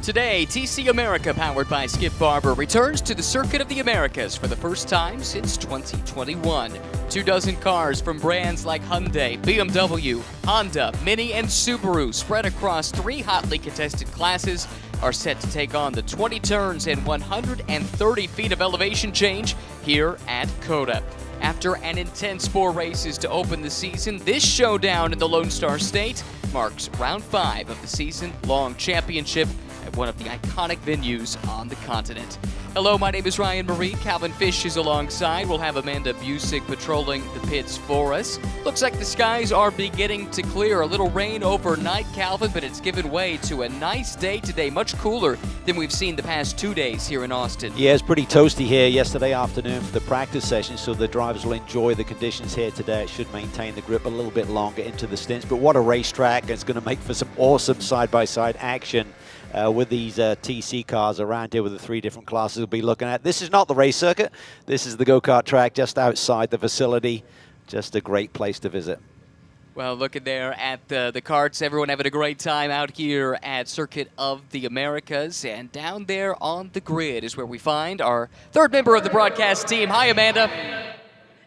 Today, TC America, powered by Skip Barber, returns to the Circuit of the Americas for the first time since 2021. 24 cars from brands like Hyundai, BMW, Honda, Mini, and Subaru, spread across 3 hotly contested classes, are set to take on the 20 turns and 130 feet of elevation change here at COTA. After an intense 4 races to open the season, this showdown in the Lone Star State marks round 5 of the season-long championship at one of the iconic venues on the continent. Hello, my name is Ryan Marie. Calvin Fish is alongside. We'll have Amanda Busick patrolling the pits for us. Looks like the skies are beginning to clear. A little rain overnight, Calvin, but it's given way to a nice day today, much cooler than we've seen the past 2 days here in Austin. Yeah, it's pretty toasty here yesterday afternoon for the practice session, so the drivers will enjoy the conditions here today. It should maintain the grip a little bit longer into the stints, but what a racetrack. It's going to make for some awesome side-by-side action with these TC cars around here with the 3 different classes we'll be looking at. This is not the race circuit. This is the go-kart track just outside the facility. Just a great place to visit. Well, looking there at the karts, everyone having a great time out here at Circuit of the Americas. And down there on the grid is where we find our 3rd member of the broadcast team. Hi, Amanda.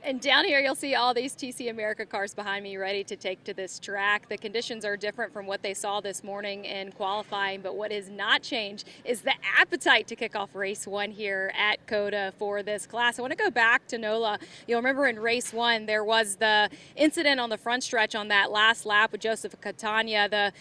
And down here, you'll see all these TC America cars behind me ready to take to this track. The conditions are different from what they saw this morning in qualifying, but what has not changed is the appetite to kick off race 1 here at COTA for this class. I want to go back to NOLA. You'll remember in race 1, there was the incident on the front stretch on that last lap with Joseph Catania, the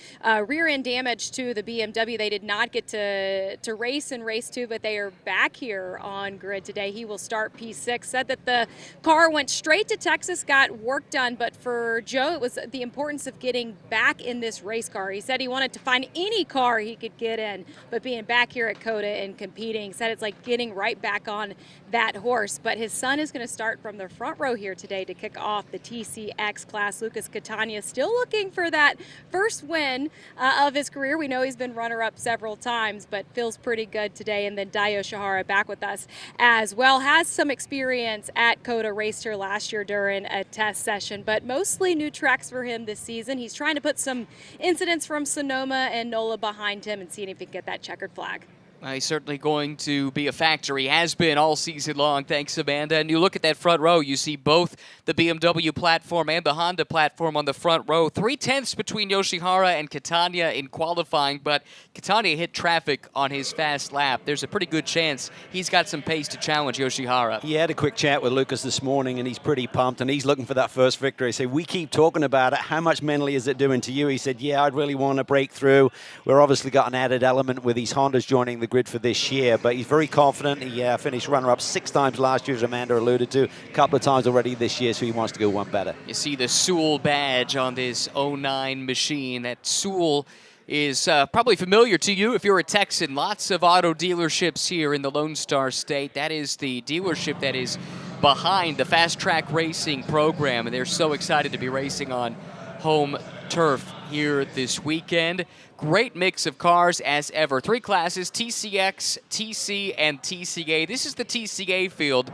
rear end damage to the BMW. They did not get to race in race 2, but they are back here on grid today. He will start P6. Said that the car went straight to Texas, got work done, but for Joe, it was the importance of getting back in this race car. He said he wanted to find any car he could get in, but being back here at COTA and competing, said it's like getting right back on that horse. But his son is going to start from the front row here today to kick off the TCX class. Lucas Catania still looking for that first win of his career. We know he's been runner-up several times, but feels pretty good today. And then Dio Shahara back with us as well. Has some experience at COTA, raced here last year during a test session, but mostly new tracks for him this season. He's trying to put some incidents from Sonoma and NOLA behind him and seeing if he can get that checkered flag. He's certainly going to be a factor. He has been all season long. Thanks, Amanda. And you look at that front row, you see both the BMW platform and the Honda platform on the front row. 3/10 between Yoshihara and Catania in qualifying, but Catania hit traffic on his fast lap. There's a pretty good chance he's got some pace to challenge Yoshihara. He had a quick chat with Lucas this morning, and he's pretty pumped, and he's looking for that first victory. So we keep talking about it. How much mentally is it doing to you? He said, yeah, I'd really want to break through. We're obviously got an added element with these Hondas joining the grid for this year, but he's very confident. He finished runner-up 6 times last year, as Amanda alluded to, a couple of times already this year, so he wants to go one better. You see the Sewell badge on this 09 machine. That Sewell is probably familiar to you if you're a Texan. Lots of auto dealerships here in the Lone Star State. That is the dealership that is behind the Fast Track Racing program, and they're so excited to be racing on home turf here this weekend. Great mix of cars as ever. 3 classes, TCX, TC, and TCA. This is the TCA field.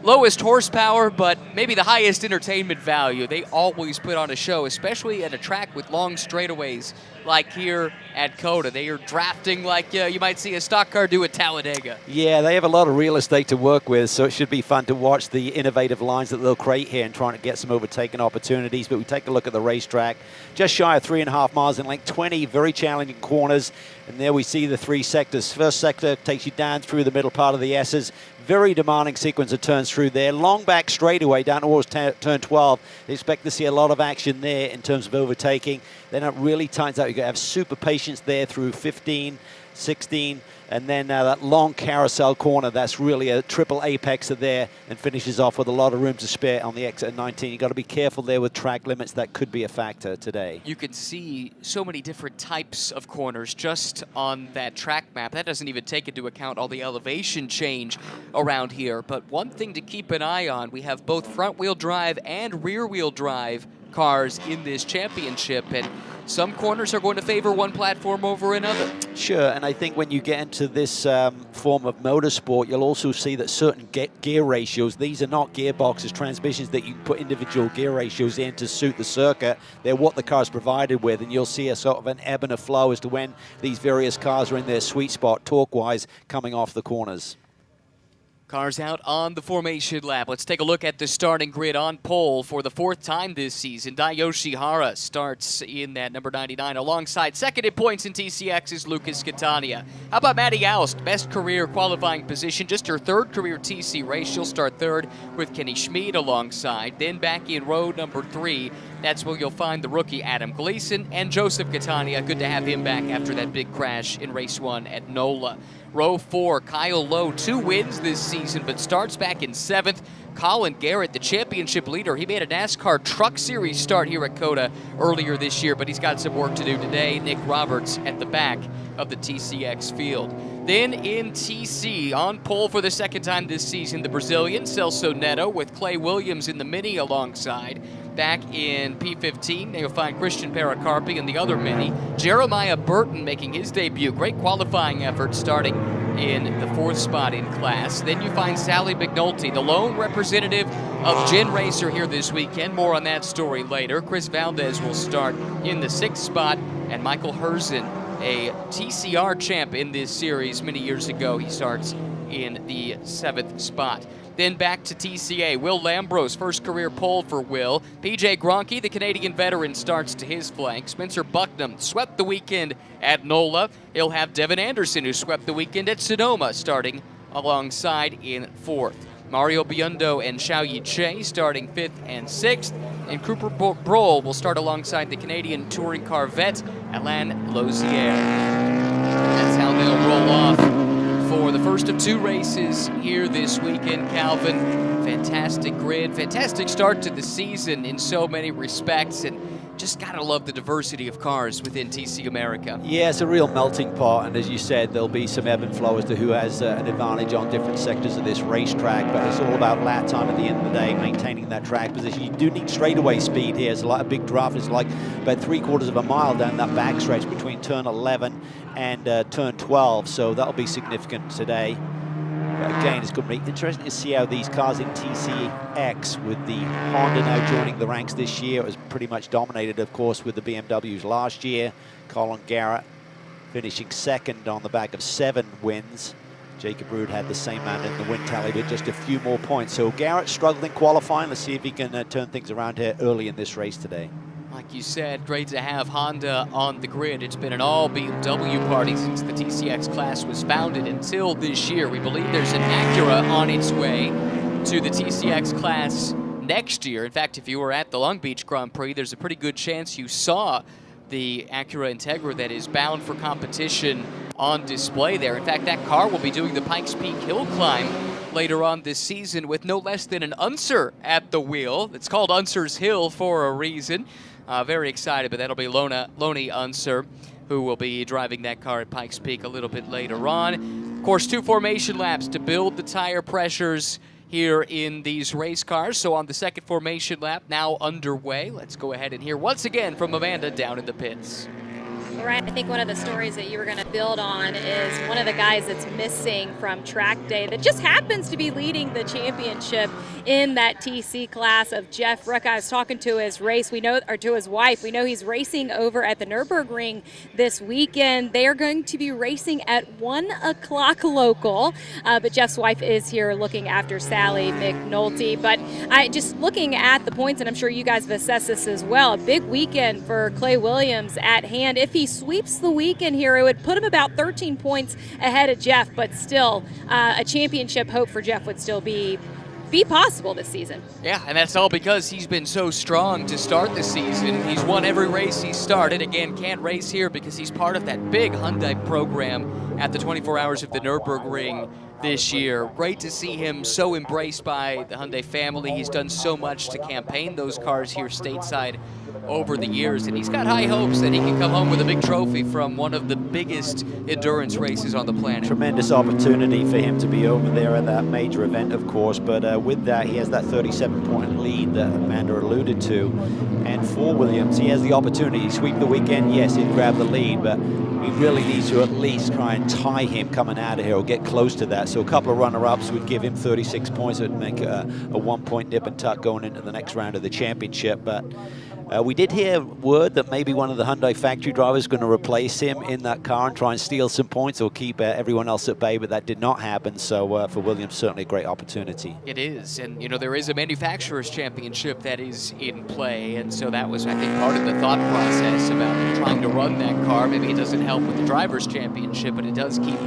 Lowest horsepower, but maybe the highest entertainment value. They always put on a show, especially at a track with long straightaways like here at COTA. They are drafting like you might see a stock car do at Talladega. Yeah, they have a lot of real estate to work with, so it should be fun to watch the innovative lines that they'll create here and trying to get some overtaking opportunities. But we take a look at the racetrack. Just shy of 3.5 miles in length, 20 very challenging corners. And there we see the 3 sectors. First sector takes you down through the middle part of the S's. Very demanding sequence of turns through there. Long back straightaway down towards turn 12. They expect to see a lot of action there in terms of overtaking. Then it really tightens out. You've got to have super patience there through 15, 16, and then that long carousel corner. That's really a triple apex there and finishes off with a lot of room to spare on the exit at 19. You've got to be careful there with track limits. That could be a factor today. You can see so many different types of corners just on that track map. That doesn't even take into account all the elevation change around here. But one thing to keep an eye on, we have both front-wheel drive and rear-wheel drive cars in this championship, and some corners are going to favor one platform over another. Sure, and I think when you get into this form of motorsport, you'll also see that certain gear ratios, these are not gearboxes, transmissions that you can put individual gear ratios in to suit the circuit. They're what the car's provided with, and you'll see a sort of an ebb and a flow as to when these various cars are in their sweet spot torque-wise coming off the corners. Cars out on the formation lap. Let's take a look at the starting grid on pole for the 4th time this season. Dayoshi Hara starts in that number 99 alongside second in points in TCX's Lucas Catania. How about Maddie Aust? Best career qualifying position, just her 3rd career TC race. She'll start 3rd with Kenny Schmid alongside. Then back in row number 3, that's where you'll find the rookie Adam Gleason and Joseph Catania. Good to have him back after that big crash in race 1 at NOLA. Row 4, Kyle Lowe, 2 wins this season, but starts back in 7th. Colin Garrett, the championship leader, he made a NASCAR Truck Series start here at COTA earlier this year, but he's got some work to do today. Nick Roberts at the back of the TCX field. Then in TC, on pole for the 2nd time this season, the Brazilian Celso Neto with Clay Williams in the Mini alongside. Back in P15, you'll find Christian Pericarpi in the other Mini. Jeremiah Burton making his debut. Great qualifying effort starting in the 4th spot in class. Then you find Sally McNulty, the lone representative of Gen Racer here this weekend. More on that story later. Chris Valdez will start in the 6th spot, and Michael Herzen, a TCR champ in this series many years ago, he starts in the 7th spot. Then back to TCA. Will Lambros, first career pole for Will. PJ Gronke, the Canadian veteran, starts to his flank. Spencer Bucknam swept the weekend at NOLA. He'll have Devin Anderson, who swept the weekend at Sonoma, starting alongside in 4th. Mario Biondo and Xiaoyi Che starting 5th and 6th. And Cooper Brohl will start alongside the Canadian touring car vet, Alain Lausière. That's how they'll roll off for the first of 2 races here this weekend. Calvin, fantastic grid, fantastic start to the season in so many respects, and just gotta love the diversity of cars within TC America. Yeah, it's a real melting pot, and as you said, there'll be some ebb and flow as to who has an advantage on different sectors of this racetrack, but it's all about lap time at the end of the day, maintaining that track position. You do need straightaway speed here. It's like a big draft. It's like about 3/4 of a mile down that backstretch between turn 11 and turn 12, so that'll be significant today. But again, it's going to be interesting to see how these cars in TCX, with the Honda now joining the ranks this year, it was pretty much dominated, of course, with the BMWs last year. Colin Garrett finishing 2nd on the back of 7 wins. Jacob Rude had the same man in the win tally, but just a few more points. So Garrett struggled in qualifying. Let's see if he can turn things around here early in this race today. Like you said, great to have Honda on the grid. It's been an all BMW party since the TCX class was founded until this year. We believe there's an Acura on its way to the TCX class next year. In fact, if you were at the Long Beach Grand Prix, there's a pretty good chance you saw the Acura Integra that is bound for competition on display there. In fact, that car will be doing the Pikes Peak Hill Climb later on this season with no less than an Unser at the wheel. It's called Unser's Hill for a reason. Very excited, but that'll be Lonnie Unser, who will be driving that car at Pikes Peak a little bit later on. Of course, 2 formation laps to build the tire pressures here in these race cars. So on the 2nd formation lap now underway, let's go ahead and hear once again from Amanda down in the pits. Ryan, I think one of the stories that you were going to build on is one of the guys that's missing from track day that just happens to be leading the championship in that TC class of Jeff Ruck. I was talking to his race, to his wife. We know he's racing over at the Nürburgring this weekend. They are going to be racing at 1 o'clock local, but Jeff's wife is here looking after Sally McNulty. But just looking at the points, and I'm sure you guys have assessed this as well, a big weekend for Clay Williams at hand. If he sweeps the weekend here, it would put him about 13 points ahead of Jeff, but still a championship hope for Jeff would still be possible this season. Yeah, and that's all because he's been so strong to start the season. He's won every race he's started. Again, can't race here because he's part of that big Hyundai program at the 24 Hours of the Nürburgring this year. Great to see him so embraced by the Hyundai family. He's done so much to campaign those cars here stateside over the years, and he's got high hopes that he can come home with a big trophy from one of the biggest endurance races on the planet. Tremendous opportunity for him to be over there at that major event, of course, but with that, he has that 37-point lead that Amanda alluded to. And for Williams, he has the opportunity to sweep the weekend. Yes, he'd grab the lead, but he really needs to at least try and tie him coming out of here or get close to that. So a couple of runner-ups would give him 36 points. It would make a 1-point nip and tuck going into the next round of the championship. But we did hear word that maybe one of the Hyundai factory drivers is going to replace him in that car and try and steal some points or keep everyone else at bay, but that did not happen. So for Williams, certainly a great opportunity. It is, and you know, there is a manufacturer's championship that is in play, and so that was, I think, part of the thought process about trying to run that car. Maybe it doesn't help with the driver's championship, but it does keep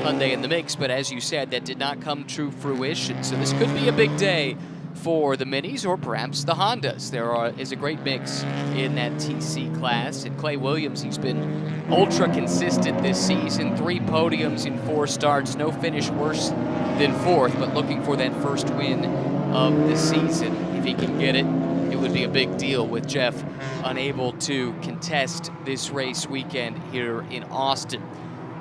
Hyundai in the mix. But as you said, that did not come to fruition. So this could be a big day for the Minis or perhaps the Hondas. There is a great mix in that TC class. And Clay Williams, he's been ultra consistent this season. 3 podiums in 4 starts. No finish worse than 4th, but looking for that first win of the season. If he can get it, it would be a big deal with Jeff unable to contest this race weekend here in Austin.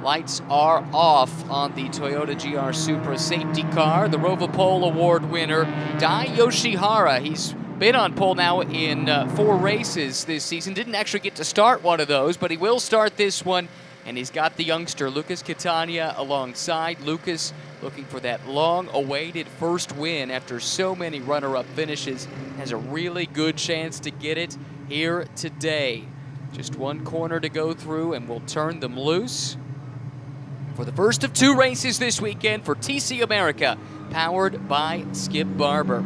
Lights are off on the Toyota GR Supra safety car. The Rover Pole Award winner, Dai Yoshihara. He's been on pole now in 4 races this season. Didn't actually get to start one of those, but he will start this one. And he's got the youngster, Lucas Catania, alongside. Lucas looking for that long-awaited first win after so many runner-up finishes. Has a really good chance to get it here today. Just 1 corner to go through, and we'll turn them loose for the first of 2 races this weekend for TC America, powered by Skip Barber.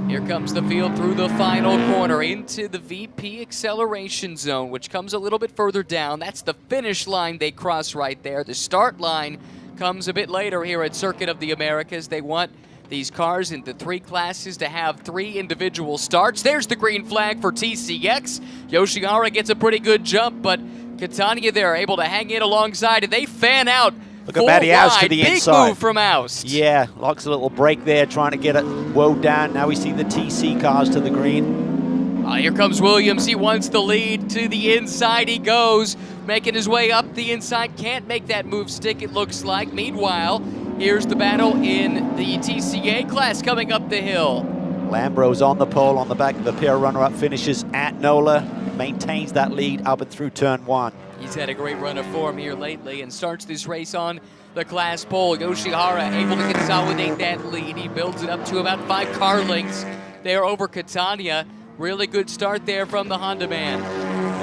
Here comes the field through the final corner into the VP acceleration zone, which comes a little bit further down. That's the finish line they cross right there. The start line comes a bit later here at Circuit of the Americas. They want these cars into 3 classes to have 3 individual starts. There's the green flag for TCX. Yoshihara gets a pretty good jump, but Catania there able to hang in alongside, and they fan out. Look at Matty Oust to the inside. Big move from Oust. Yeah, locks a little break there, trying to get it woed down. Now we see the TC cars to the green. Here comes Williams. He wants the lead. To the inside he goes, making his way up the inside. Can't make that move stick, it looks like. Meanwhile, here's the battle in the TCA class coming up the hill. Lambro's on the pole on the back of the pair of runner-up finishes at NOLA. Maintains that lead up and through turn 1. He's had a great run of form here lately and starts this race on the class pole. Yoshihara able to consolidate that lead. He builds it up to about 5 car lengths there over Catania. Really good start there from the Honda man.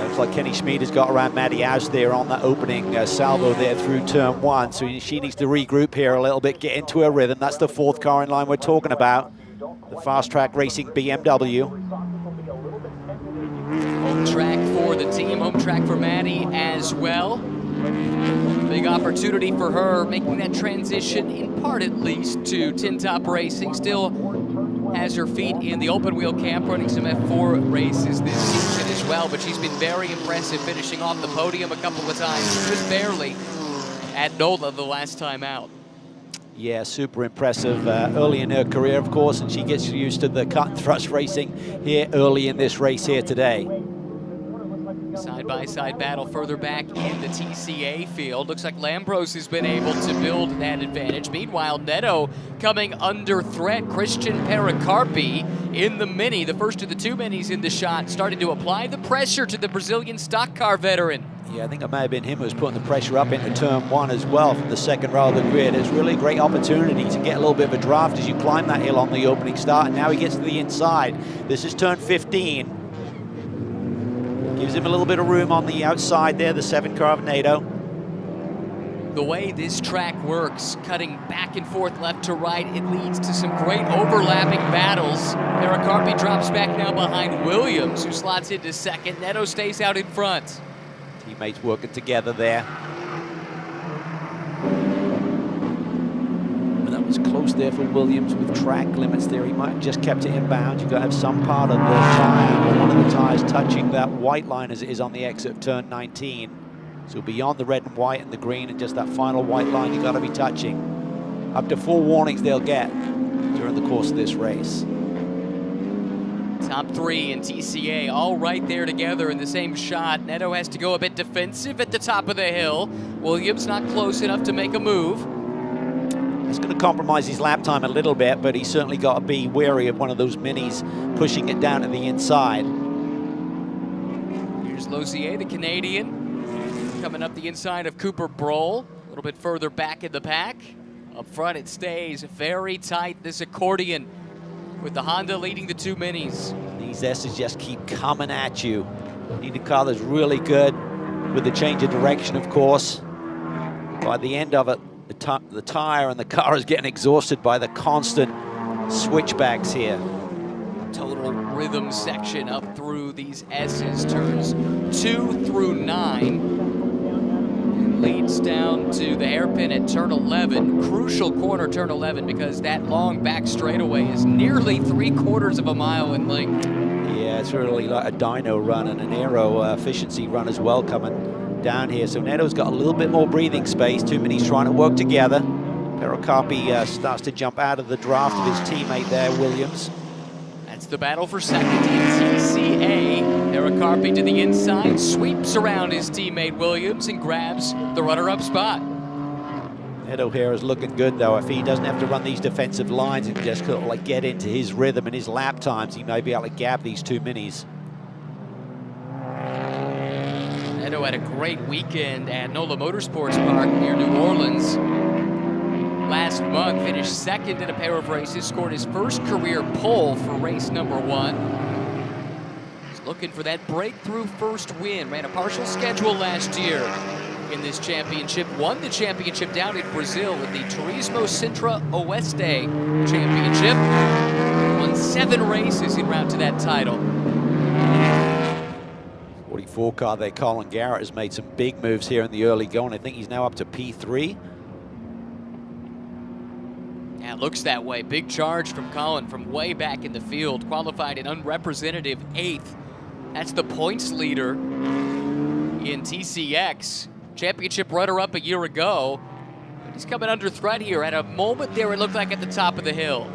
Looks like Kenny Schmid has got around Matty Oust there on that opening salvo there through turn 1. So she needs to regroup here a little bit, get into her rhythm. That's the 4th car in line we're talking about. The Fast Track Racing BMW. Home track for the team, home track for Maddie as well. Big opportunity for her, making that transition, in part at least, to Tin Top Racing. Still has her feet in the open wheel camp, running some F4 races this season as well, but she's been very impressive, finishing off the podium a couple of times, just barely at NOLA the last time out. Yeah, super impressive early in her career, of course, and she gets used to the cut and thrust racing here early in this race here today. Side-by-side battle further back in the TCA field. Looks like Lambros has been able to build that advantage. Meanwhile, Neto coming under threat. Christian Pericarpi in the Mini, the first of the 2 Minis in the shot, starting to apply the pressure to the Brazilian stock car veteran. Yeah, I think it may have been him who was putting the pressure up into turn 1 as well from the second row of the grid. It's really a great opportunity to get a little bit of a draft as you climb that hill on the opening start. And now he gets to the inside. This is turn 15. Gives him a little bit of room on the outside there, the 7 car of NATO. The way this track works, cutting back and forth left to right, it leads to some great overlapping battles. Pericarpi drops back now behind Williams, who slots into second. Neto stays out in front. Teammates working together there. But that was close there for Williams with track limits there. He might have just kept it inbound. You've got to have some part of the tire or one of the tires touching that white line as it is on the exit of turn 19. So beyond the red and white and the green and just that final white line you got to be touching. Up to 4 warnings they'll get during the course of this race. Top 3 in TCA all right there together in the same shot. Neto has to go a bit defensive at the top of the hill. Williams not close enough to make a move. It's going to compromise his lap time a little bit, but he's certainly got to be wary of one of those minis pushing it down to the inside. Here's Lozier, the Canadian, coming up the inside of Cooper Brohl, a little bit further back in the pack. Up front it stays very tight, this accordion, with the Honda leading the 2 minis. These S's just keep coming at you. Need a car that's really good with the change of direction, of course. By the end of it, the tire and the car is getting exhausted by the constant switchbacks here. Total rhythm section up through these S's, turns 2 through 9. Leads down to the hairpin at turn 11. Crucial corner, turn 11, because that long back straightaway is nearly 3/4 of a mile in length. Yeah, it's really like a dyno run and an aero efficiency run as well coming down here. So Neto's got a little bit more breathing space. 2 minis trying to work together. Perocarpi starts to jump out of the draft of his teammate there, Williams. That's the battle for second in TCA. Perocarpi to the inside, sweeps around his teammate Williams and grabs the runner-up spot. Neto here is looking good though. If he doesn't have to run these defensive lines and just sort of like get into his rhythm and his lap times, he may be able to gap these 2 minis. Neto had a great weekend at NOLA Motorsports Park near New Orleans. Last month, finished second in a pair of races, scored his first career pole for race number 1. He's looking for that breakthrough first win. Ran a partial schedule last year in this championship. Won the championship down in Brazil with the Turismo Sintra Oeste Championship. Won 7 races en route to that title. 44 car there, Colin Garrett has made some big moves here in the early going. I think he's now up to P3. Yeah, it looks that way. Big charge from Colin from way back in the field. Qualified in unrepresentative 8th. That's the points leader in TCX. Championship runner-up a year ago. He's coming under threat here. At a moment there, it looked like at the top of the hill.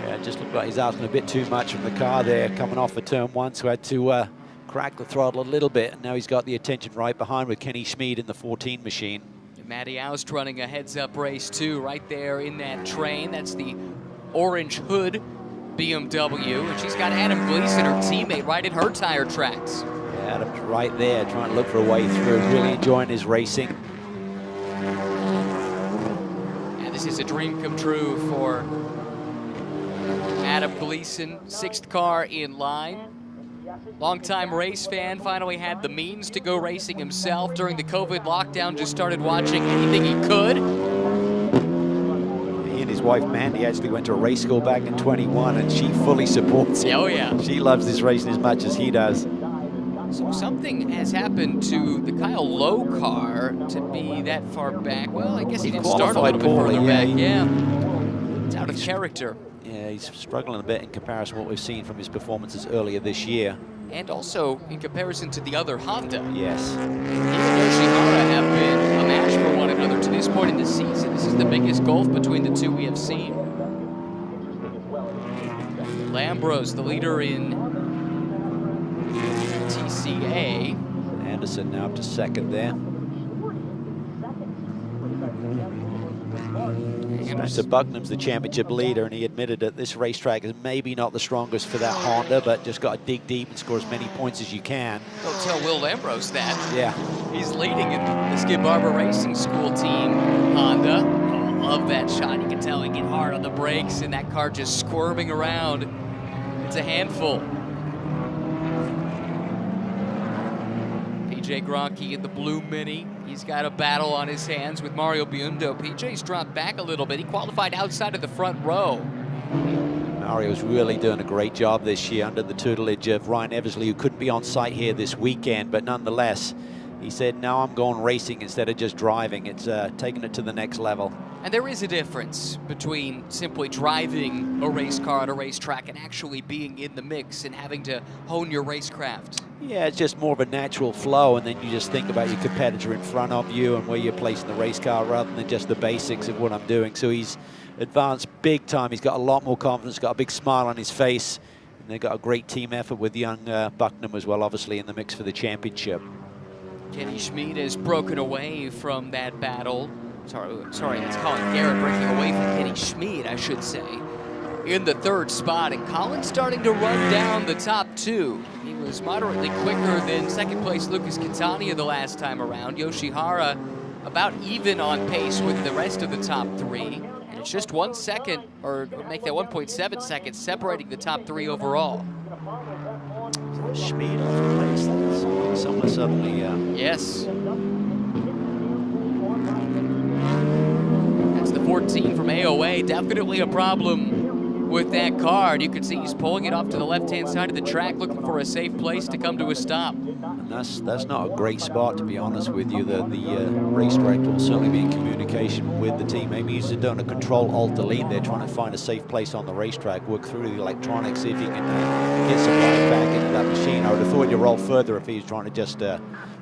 Yeah, it just looked like he's asking a bit too much from the car there, coming off for turn 1, so had to crack the throttle a little bit, and now he's got the attention right behind with Kenny Schmid in the 14 machine. Matty Aust running a heads-up race too, right there in that train. That's the orange hood BMW, and she's got Adam Gleason, her teammate, right in her tire tracks. Yeah, Adam's right there, trying to look for a way through, really enjoying his racing. And this is a dream come true for Adam Gleason, 6th car in line. Longtime race fan, finally had the means to go racing himself. During the COVID lockdown, just started watching anything he could. He and his wife Mandy actually went to a race school back in 21, and she fully supports him. Oh yeah. She loves this racing as much as he does. So something has happened to the Kyle Lowe car to be that far back. Well, I guess he did start a little bit further back. Yeah, it's out of character. Yeah, he's struggling a bit in comparison to what we've seen from his performances earlier this year. And also in comparison to the other Honda. Yes. He and Yoshihara have been a match for one another to this point in the season. This is the biggest gulf between the two we have seen. Lambros, the leader in TCA. Anderson now up to 2nd there. Spencer Bucknam's the championship leader, and he admitted that this racetrack is maybe not the strongest for that Honda, but just got to dig deep and score as many points as you can. Don't tell Will Lambros that. Yeah. He's leading in the Skip Barber Racing School team Honda. Oh, love that shot. You can tell he get hard on the brakes, and that car just squirming around. It's a handful. PJ Gronke in the blue Mini. He's got a battle on his hands with Mario Biondo. PJ's dropped back a little bit. He qualified outside of the front row. Mario's really doing a great job this year under the tutelage of Ryan Eversley, who couldn't be on site here this weekend, but nonetheless, he said, no, I'm going racing instead of just driving. It's taking it to the next level. And there is a difference between simply driving a race car at a racetrack and actually being in the mix and having to hone your racecraft. Yeah, it's just more of a natural flow, and then you just think about your competitor in front of you and where you're placing the race car rather than just the basics of what I'm doing. So he's advanced big time. He's got a lot more confidence, got a big smile on his face, and they've got a great team effort with young Bucknam as well, obviously in the mix for the championship. Kenny Schmid has broken away from that battle. Sorry, that's Colin Garrett breaking away from Kenny Schmid, I should say, in the third spot. And Colin's starting to run down the top two. He was moderately quicker than second place Lucas Catania the last time around. Yoshihara about even on pace with the rest of the top three. And it's just 1 second, or make that 1.7 seconds, separating the top three overall. Schmid off the pace. Somewhere suddenly. Yes. That's the 14 from AOA. Definitely a problem with that card. You can see he's pulling it off to the left-hand side of the track, looking for a safe place to come to a stop. And that's not a great spot, to be honest with you. The race director will certainly be in communication with the team. Maybe he's doing a Control-Alt-Delete. They're trying to find a safe place on the racetrack, work through the electronics, see if he can get some life back into that machine. I would have thought you'd roll further if he was trying to just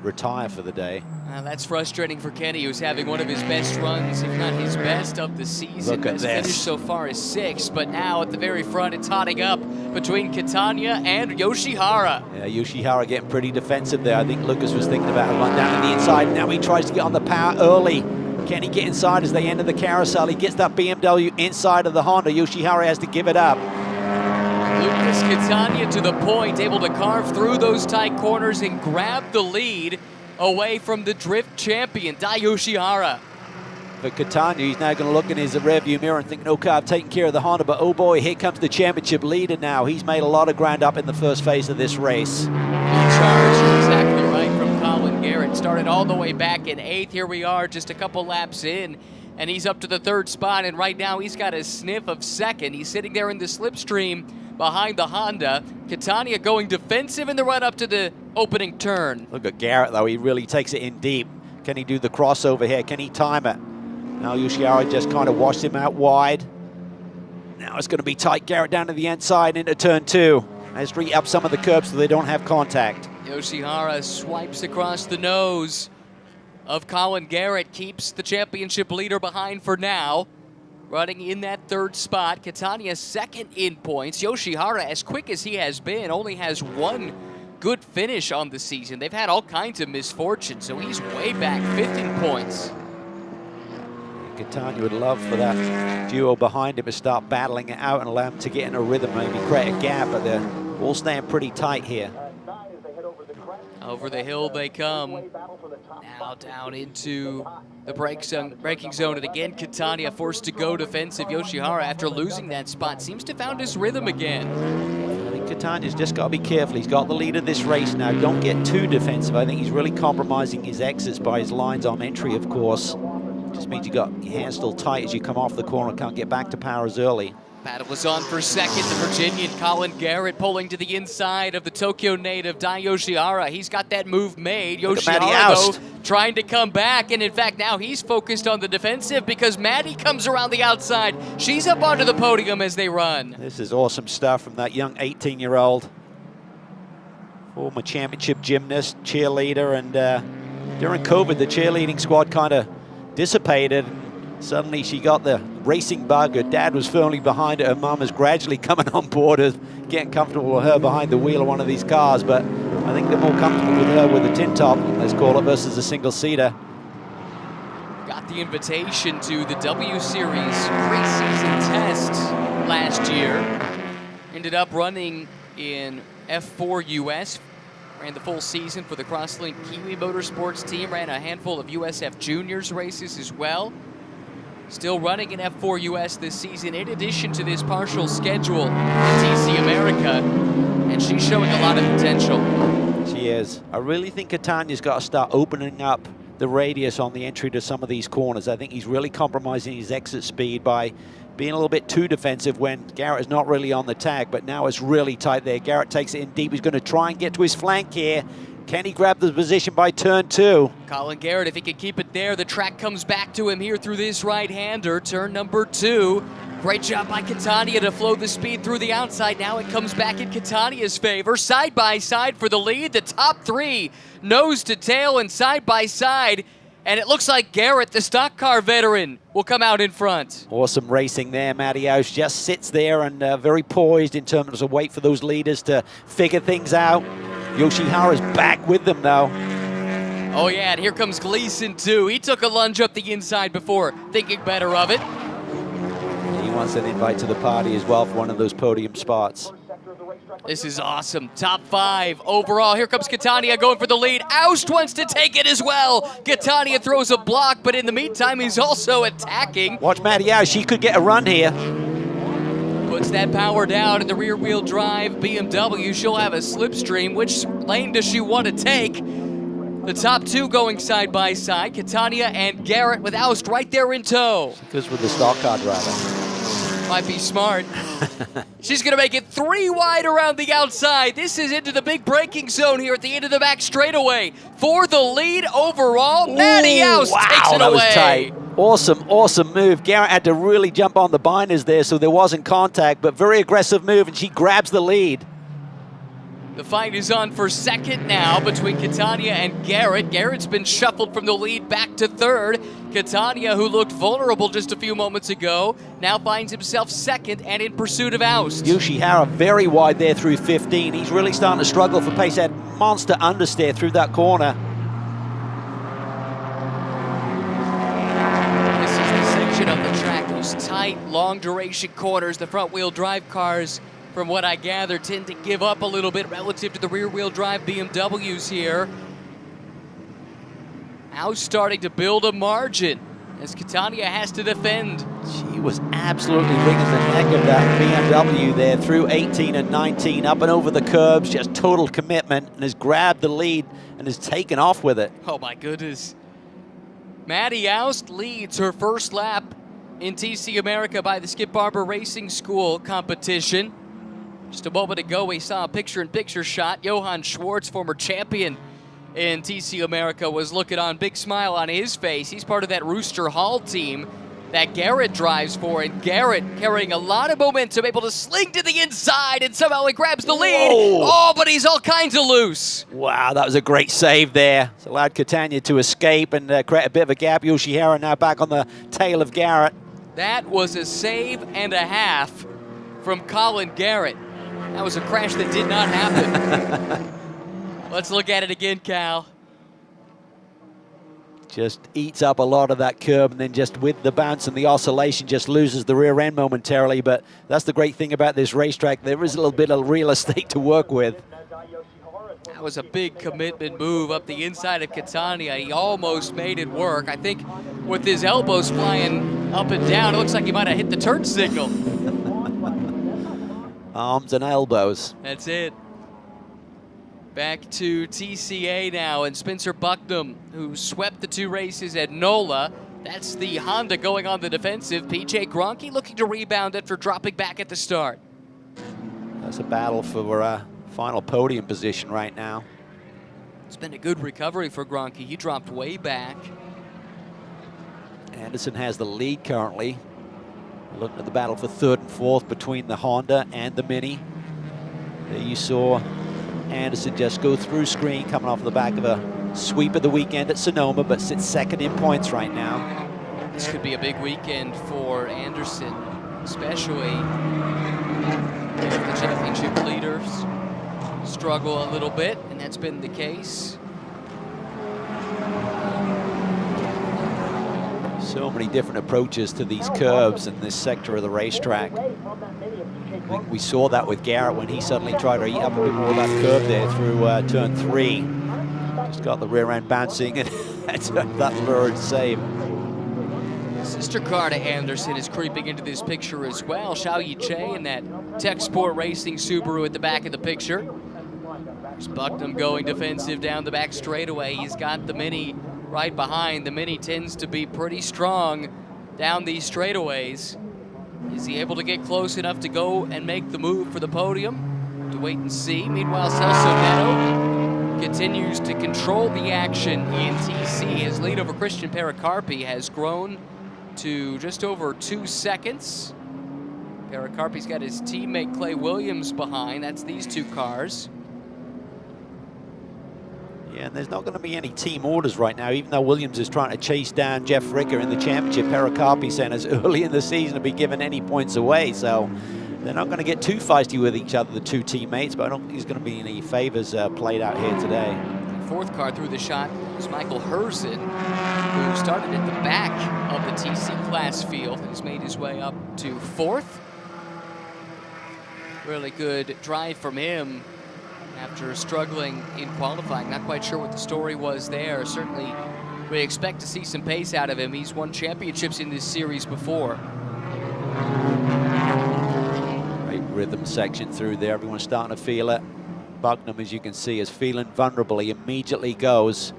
retire for the day. That's frustrating for Kenny, who's having one of his best runs, if not his best of the season. Look at Best this. finish so far is 6th, but now at the very front, it's hotting up between Catania and Yoshihara. Yeah, Yoshihara getting pretty defensive there. I think Lucas was thinking about a run down to the inside. Now he tries to get on the power early. Can he get inside as they enter the carousel? He gets that BMW inside of the Honda. Yoshihara has to give it up. Lucas Catania to the point, able to carve through those tight corners and grab the lead away from the drift champion, Dai Yoshihara. For Catania, he's now going to look in his rearview mirror and think, okay, I've taken care of the Honda, but oh boy, here comes the championship leader now. He's made a lot of ground up in the first phase of this race. Good charge, exactly right, from Colin Garrett. Started all the way back in 8th. Here we are, just a couple laps in, and he's up to the 3rd spot, and right now he's got a sniff of 2nd. He's sitting there in the slipstream behind the Honda. Catania going defensive in the run up to the opening turn. Look at Garrett, though. He really takes it in deep. Can he do the crossover here? Can he time it? Now Yoshihara just kind of washed him out wide. Now it's going to be tight. Garrett down to the inside into turn 2. Has to re-up some of the curbs so they don't have contact. Yoshihara swipes across the nose of Colin Garrett, keeps the championship leader behind for now. Running in that 3rd spot. Catania 2nd in points. Yoshihara, as quick as he has been, only has 1 good finish on the season. They've had all kinds of misfortune, so he's way back, 5th in points. Catania would love for that duo behind him to start battling it out and allow him to get in a rhythm, maybe create a gap, but they're all staying pretty tight here. Over the hill they come. Now down into the braking zone. And again, Catania forced to go defensive. Yoshihara, after losing that spot, seems to have found his rhythm again. I think Catania's just got to be careful. He's got the lead of this race now. Don't get too defensive. I think he's really compromising his exits by his lines on entry, of course. Just means you got your hands still tight as you come off the corner, can't get back to power as early. Battle is on for 2nd. The Virginian Colin Garrett pulling to the inside of the Tokyo native Dai Yoshihara. He's got that move made. Yoshihara, though, trying to come back, and in fact now he's focused on the defensive because Maddie comes around the outside. She's up onto the podium as they run. This is awesome stuff from that young 18-year-old. Former championship gymnast, cheerleader, and during COVID the cheerleading squad kind of dissipated. Suddenly she got the racing bug. Her dad was firmly behind her. Her mum is gradually coming on board, getting comfortable with her behind the wheel of one of these cars. But I think they're more comfortable with her with the tin top, let's call it, versus a single-seater. Got the invitation to the W Series preseason test last year. Ended up running in F4 US. Ran the full season for the Crosslink Kiwi Motorsports team. Ran a handful of USF Juniors races as well. Still running in F4 US this season, in addition to this partial schedule in TC America, and she's showing a lot of potential. She is. I really think Catania's got to start opening up the radius on the entry to some of these corners. I think he's really compromising his exit speed by being a little bit too defensive when Garrett is not really on the tag, but now it's really tight there. Garrett takes it in deep. He's going to try and get to his flank here. Can he grab the position by turn 2? Colin Garrett, if he can keep it there, the track comes back to him here through this right-hander, turn number 2. Great job by Catania to flow the speed through the outside. Now it comes back in Catania's favor. Side by side for the lead. The top 3 nose to tail and side by side. And it looks like Garrett, the stock car veteran, will come out in front. Awesome racing there. Matty House just sits there and very poised in terms of wait for those leaders to figure things out. Yoshihara's back with them though. Oh yeah, and here comes Gleason too. He took a lunge up the inside before thinking better of it. He wants an invite to the party as well for one of those podium spots. This is awesome. Top 5 overall. Here comes Catania going for the lead. Aust wants to take it as well. Catania throws a block, but in the meantime, he's also attacking. Watch Matty House. She could get a run here. Puts that power down in the rear-wheel drive BMW. She'll have a slipstream. Which lane does she want to take? The top 2 going side by side. Catania and Garrett with Aust right there in tow. She goes with the stock car driver. Might be smart. She's going to make it 3 wide around the outside. This is into the big braking zone here at the end of the back straightaway. For the lead overall, Matty Aust takes it that away. Was tight. Awesome, awesome move. Garrett had to really jump on the binders there so there wasn't contact, but very aggressive move, and she grabs the lead. The fight is on for second now between Catania and Garrett. Garrett's been shuffled from the lead back to third. Catania, who looked vulnerable just a few moments ago, now finds himself second and in pursuit of Aust. Yoshihara very wide there through 15. He's really starting to struggle for pace. That monster understeer through that corner. This is the section of the track, those tight, long-duration corners. The front-wheel drive cars, from what I gather, tend to give up a little bit relative to the rear-wheel drive BMWs here. Aust starting to build a margin as Catania has to defend. She was absolutely wringing the neck of that BMW there through 18 and 19, up and over the curbs, just total commitment, and has grabbed the lead and has taken off with it. Oh my goodness. Matty Aust leads her first lap in TC America by the Skip Barber Racing School competition. Just a moment ago, we saw a picture-in-picture shot. Johann Schwartz, former champion in TC America, was looking on, big smile on his face. He's part of that Rooster Hall team that Garrett drives for, and Garrett carrying a lot of momentum, able to sling to the inside, and somehow he grabs the lead. Whoa. Oh, but he's all kinds of loose. Wow, that was a great save there. It's allowed Catania to escape and create a bit of a gap. Yoshihara now back on the tail of Garrett. That was a save and a half from Colin Garrett. That was a crash that did not happen. Let's look at it again, Cal. Just eats up a lot of that curb, and then just with the bounce and the oscillation just loses the rear end momentarily. But that's the great thing about this racetrack. There is a little bit of real estate to work with. That was a big commitment move up the inside of Catania. He almost made it work. I think with his elbows flying up and down, it looks like he might have hit the turn signal. Arms and elbows. That's it. Back to TCA now, and Spencer Bucknam, who swept the 2 races at NOLA. That's the Honda going on the defensive. PJ Gronke looking to rebound after dropping back at the start. That's a battle for final podium position right now. It's been a good recovery for Gronke. He dropped way back. Anderson has the lead currently. Looking at the battle for third and fourth between the Honda and the Mini. There you saw Anderson just go through screen, coming off the back of a sweep of the weekend at Sonoma, but sits second in points right now. This could be a big weekend for Anderson, especially if the championship leaders struggle a little bit, and that's been the case. So many different approaches to these curves in this sector of the racetrack. I think we saw that with Garrett when he suddenly tried to eat up a bit more of that curve there through turn 3. Just got the rear end bouncing and that lurid save. Sister car to Anderson is creeping into this picture as well. Xiao Yiche in that Tech Sport Racing Subaru at the back of the picture. There's Bucknam going defensive down the back straightaway. He's got the Mini right behind. The Mini tends to be pretty strong down these straightaways. Is he able to get close enough to go and make the move for the podium? To wait and see. Meanwhile, Celso Neto continues to control the action in TC. His lead over Christian Pericarpi has grown to just over 2 seconds. Pericarpi's got his teammate Clay Williams behind. That's these two cars. Yeah, and there's not going to be any team orders right now, even though Williams is trying to chase down Jeff Ricker in the championship. Pericarpi sent us early in the season to be giving any points away, so they're not going to get too feisty with each other, the two teammates, but I don't think there's going to be any favors played out here today. Fourth car through the shot was Michael Herzen, who started at the back of the TC class field. He's made his way up to fourth. Really good drive from him after struggling in qualifying. Not quite sure what the story was there. Certainly, we expect to see some pace out of him. He's won championships in this series before. Great rhythm section through there. Everyone's starting to feel it. Bucknam, as you can see, is feeling vulnerable. He immediately goes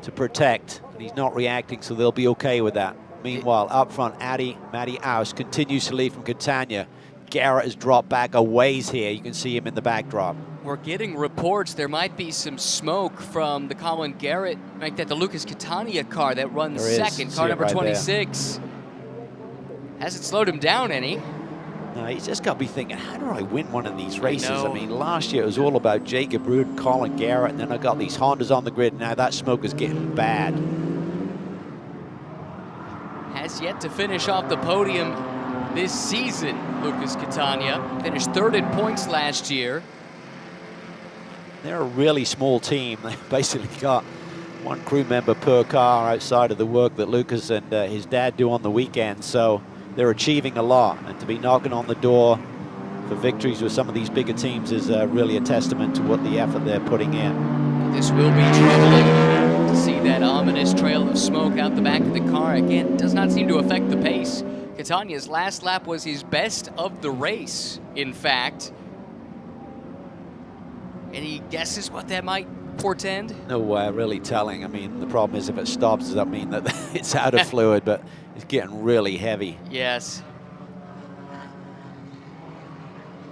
to protect, and he's not reacting, so they'll be okay with that. Meanwhile, up front, Matty Aus continues to lead from Catania. Garrett has dropped back a ways here. You can see him in the backdrop. We're getting reports there might be some smoke from the Colin Garrett, like that the Lucas Catania car that runs second, car number 26. Hasn't slowed him down any. No, he's just got to be thinking, how do I win one of these races? I mean, last year it was all about Jacob Rude, Colin Garrett, and then I got these Hondas on the grid. Now that smoke is getting bad. Has yet to finish off the podium this season, Lucas Catania. Finished third in points last year. They're a really small team. They basically got one crew member per car outside of the work that Lucas and his dad do on the weekend. So they're achieving a lot, and to be knocking on the door for victories with some of these bigger teams is really a testament to what the effort they're putting in. This will be troubling to see that ominous trail of smoke out the back of the car. Again, does not seem to affect the pace. Catania's last lap was his best of the race, in fact. Any guesses what that might portend? No way, really telling. I mean, the problem is if it stops, does that mean that it's out of fluid, but it's getting really heavy. Yes.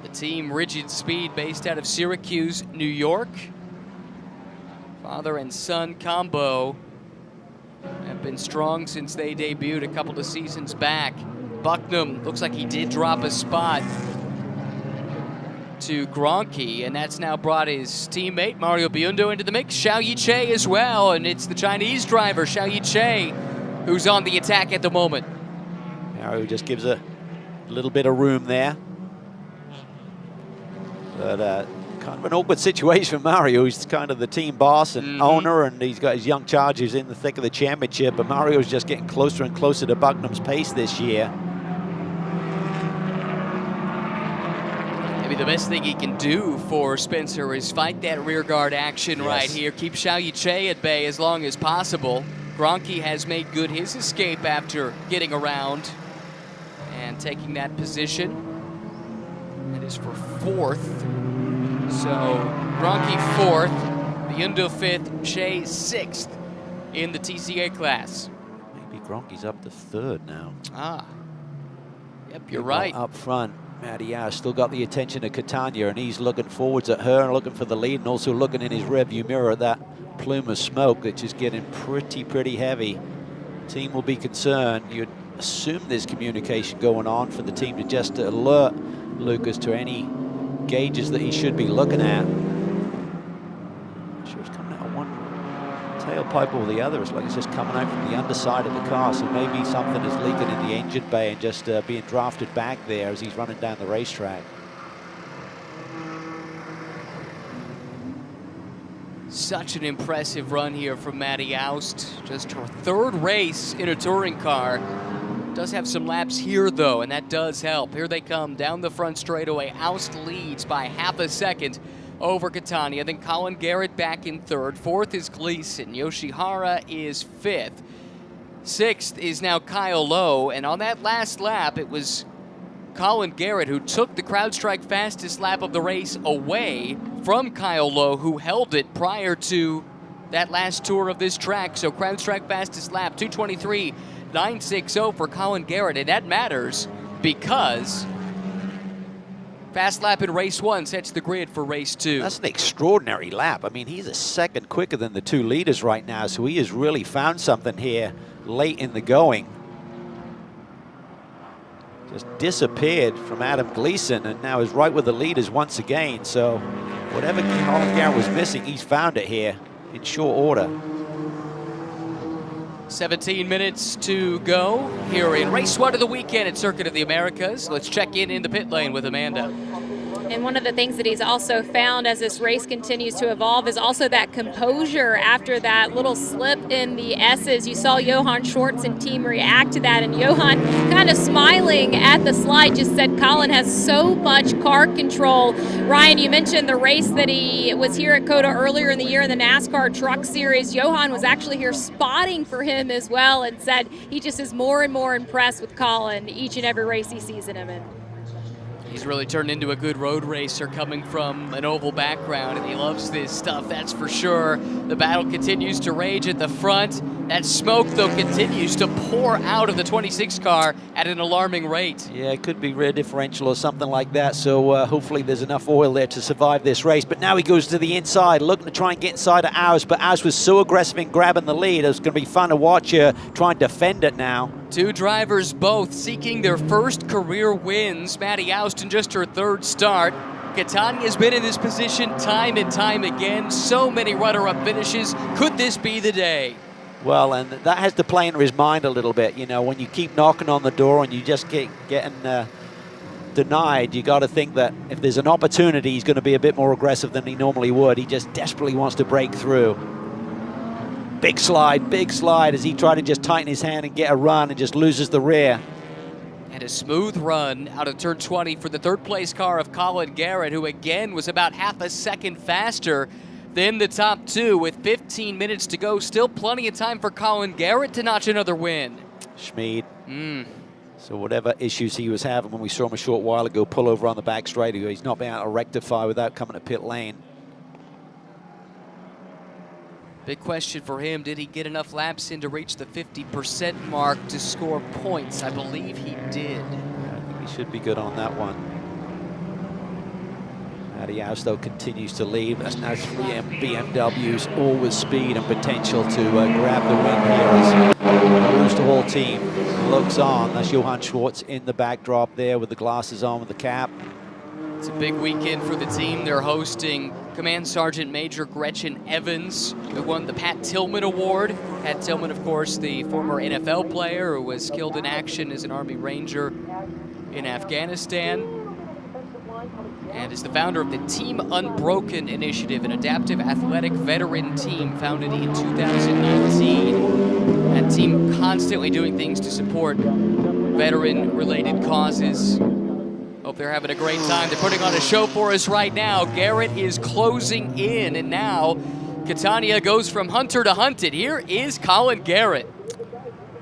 The team Rigid Speed, based out of Syracuse, New York. Father and son combo have been strong since they debuted a couple of seasons back. Bucknam looks like he did drop a spot to Gronke, and that's now brought his teammate Mario Biundo into the mix. Xiao Yiche as well, and it's the Chinese driver, Xiao Yiche, who's on the attack at the moment. Mario just gives a little bit of room there. But kind of an awkward situation for Mario. He's kind of the team boss and owner, and he's got his young chargers in the thick of the championship, but Mario's just getting closer and closer to Bucknam's pace this year. Maybe the best thing he can do for Spencer is fight that rear guard action right here. Keep Xiao Yiche at bay as long as possible. Gronke has made good his escape after getting around and taking that position. That is for fourth. So Gronke fourth, Biundo fifth, Shea sixth in the TCA class. Maybe Gronke's up to third now. Ah, yep, you're right. Up front, Matty House still got the attention of Catania, and he's looking forwards at her and looking for the lead, and also looking in his rearview mirror at that plume of smoke, which is getting pretty heavy. Team will be concerned. You'd assume there's communication going on for the team to just alert Lucas to any gauges that he should be looking at. Sure, it's coming out of one tailpipe or the other. It's like it's just coming out from the underside of the car, so maybe something is leaking in the engine bay and just being drafted back there as he's running down the racetrack. Such an impressive run here from Matty Aust. Just her third race in a touring car. Does have some laps here though, and that does help. Here they come down the front straightaway. Aust leads by half a second over Catania. Then Colin Garrett back in third. Fourth is Gleason. Yoshihara is fifth. Sixth is now Kyle Lowe, and on that last lap, it was Colin Garrett who took the CrowdStrike fastest lap of the race away from Kyle Lowe, who held it prior to that last tour of this track. So CrowdStrike fastest lap, 2:23.960 for Colin Garrett, and that matters because Fast lap in race 1 sets the grid for race 2. That's an extraordinary lap. I mean, he's a second quicker than the 2 leaders right now, so he has really found something here late in the going. Just disappeared from Adam Gleason and now is right with the leaders once again. So whatever Colin Garrett was missing, he's found it here in short order. 17 minutes to go here in race 1 of the weekend at Circuit of the Americas. Let's check in the pit lane with Amanda. And one of the things that he's also found as this race continues to evolve is also that composure after that little slip in the S's. You saw Johann Schwartz and team react to that, and Johann kind of smiling at the slide just said Colin has so much car control. Ryan, you mentioned the race that he was here at COTA earlier in the year in the NASCAR Truck Series. Johann was actually here spotting for him as well and said he just is more and more impressed with Colin each and every race he sees in him in. He's really turned into a good road racer coming from an oval background, and he loves this stuff, that's for sure. The battle continues to rage at the front. That smoke, though, continues to pour out of the 26 car at an alarming rate. Yeah, it could be rear differential or something like that, so hopefully there's enough oil there to survive this race. But now he goes to the inside, looking to try and get inside of Aus, but Aus was so aggressive in grabbing the lead. It's going to be fun to watch her try and defend it now. 2 drivers both seeking their first career wins. Maddie Austin just her 3rd start. Catania has been in this position time and time again. So many runner-up finishes. Could this be the day? Well, and that has to play into his mind a little bit. You know, when you keep knocking on the door and you just getting denied, you got to think that if there's an opportunity, he's going to be a bit more aggressive than he normally would. He just desperately wants to break through. Big slide as he tried to just tighten his hand and get a run and just loses the rear. And a smooth run out of turn 20 for the 3rd place car of Colin Garrett, who again was about half a second faster than the top 2 with 15 minutes to go. Still plenty of time for Colin Garrett to notch another win. Schmid. So whatever issues he was having when we saw him a short while ago pull over on the back straight, he's not been able to rectify without coming to pit lane. Big question for him, did he get enough laps in to reach the 50% mark to score points? I believe he did. Yeah, I think he should be good on that one. Matty Aus, though, continues to lead. That's now 3 BMWs, all with speed and potential to grab the win here as the Rooster Hall team looks on. That's Johann Schwartz in the backdrop there with the glasses on with the cap. It's a big weekend for the team. They're hosting Command Sergeant Major Gretchen Evans, who won the Pat Tillman Award. Pat Tillman, of course, the former NFL player who was killed in action as an Army Ranger in Afghanistan, and is the founder of the Team Unbroken Initiative, an adaptive athletic veteran team founded in 2019. That team constantly doing things to support veteran-related causes. Hope they're having a great time. They're putting on a show for us right now. Garrett is closing in, and now Catania goes from hunter to hunted. Here is Colin Garrett.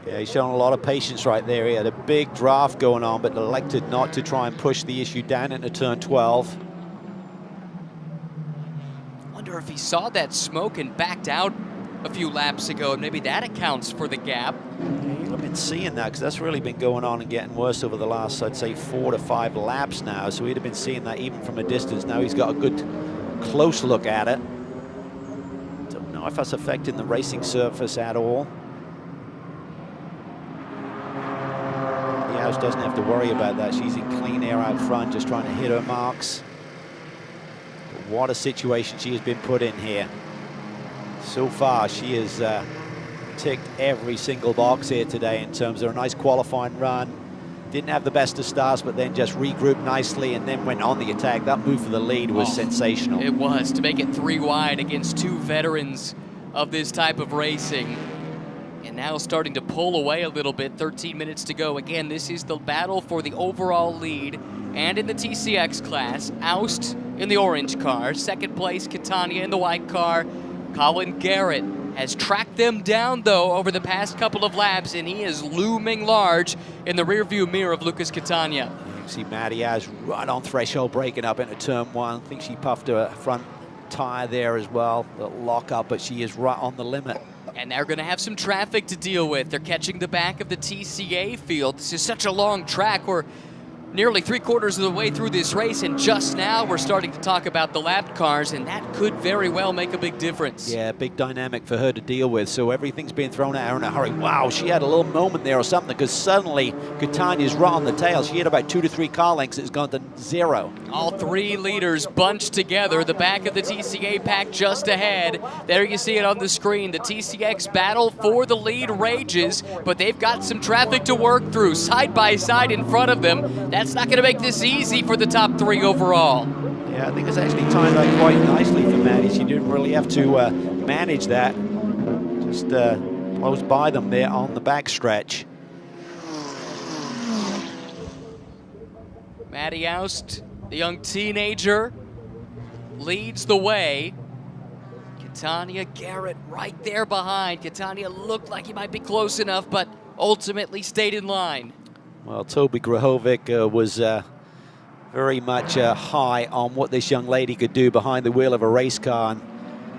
Yeah, he's shown a lot of patience right there. He had a big draft going on, but elected not to try and push the issue down into turn 12. Wonder if he saw that smoke and backed out a few laps ago, and maybe that accounts for the gap. I've been seeing that because that's really been going on and getting worse over the last, I'd say, 4 to 5 laps now. So we'd have been seeing that even from a distance. Now he's got a good close look at it. Don't know if that's affecting the racing surface at all. The House doesn't have to worry about that. She's in clean air out front, just trying to hit her marks. But what a situation she has been put in here. So far, she has ticked every single box here today in terms of a nice qualifying run. Didn't have the best of starts, but then just regrouped nicely and then went on the attack. That move for the lead was sensational. It was, to make it 3 wide against 2 veterans of this type of racing. And now starting to pull away a little bit, 13 minutes to go. Again, this is the battle for the overall lead. And in the TCX class, Aust in the orange car, 2nd place Catania in the white car. Colin Garrett has tracked them down, though, over the past couple of laps, and he is looming large in the rearview mirror of Lucas Catania. You can see Maddie Az right on threshold, breaking up into turn 1. I think she puffed her front tire there as well, the lock up, but she is right on the limit. And they're going to have some traffic to deal with. They're catching the back of the TCA field. This is such a long track where nearly 3/4 of the way through this race, and just now we're starting to talk about the lap cars, and that could very well make a big difference. Yeah, big dynamic for her to deal with, so everything's being thrown at her in a hurry. Wow, she had a little moment there or something, because suddenly Catania's right on the tail. She had about 2 to 3 car lengths. It's gone to 0. All 3 leaders bunched together, the back of the TCA pack just ahead. There you see it on the screen. The TCX battle for the lead rages, but they've got some traffic to work through, side by side in front of them. That's not going to make this easy for the top 3 overall. Yeah, I think it's actually timed out quite nicely for Maddie. She didn't really have to manage that. Just blows by them there on the backstretch. Maddie Oust, the young teenager, leads the way. Catania Garrett right there behind. Catania looked like he might be close enough, but ultimately stayed in line. Well, Toby Grahovic was very much high on what this young lady could do behind the wheel of a race car, and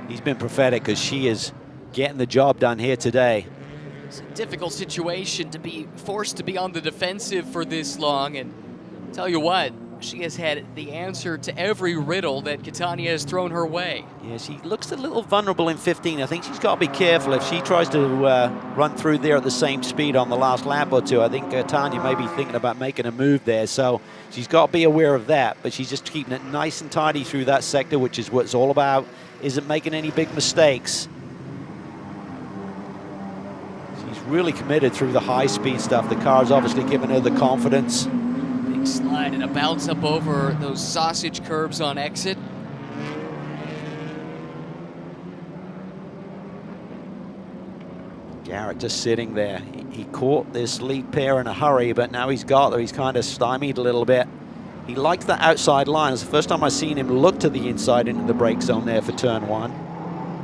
he's been prophetic because she is getting the job done here today. It's a difficult situation to be forced to be on the defensive for this long, and tell you what, she has had the answer to every riddle that Catania has thrown her way. Yeah, she looks a little vulnerable in 15. I think she's got to be careful if she tries to run through there at the same speed on the last lap or two. I think Tanya may be thinking about making a move there, so she's got to be aware of that, but she's just keeping it nice and tidy through that sector, which is what it's all about, isn't making any big mistakes. She's really committed through the high-speed stuff. The car's obviously given her the confidence. Big slide and a bounce up over those sausage curbs on exit. Garrett just sitting there. He caught this lead pair in a hurry, but now he's got there. He's kind of stymied a little bit. He likes that outside line. It's the first time I've seen him look to the inside into the brake zone there for turn 1.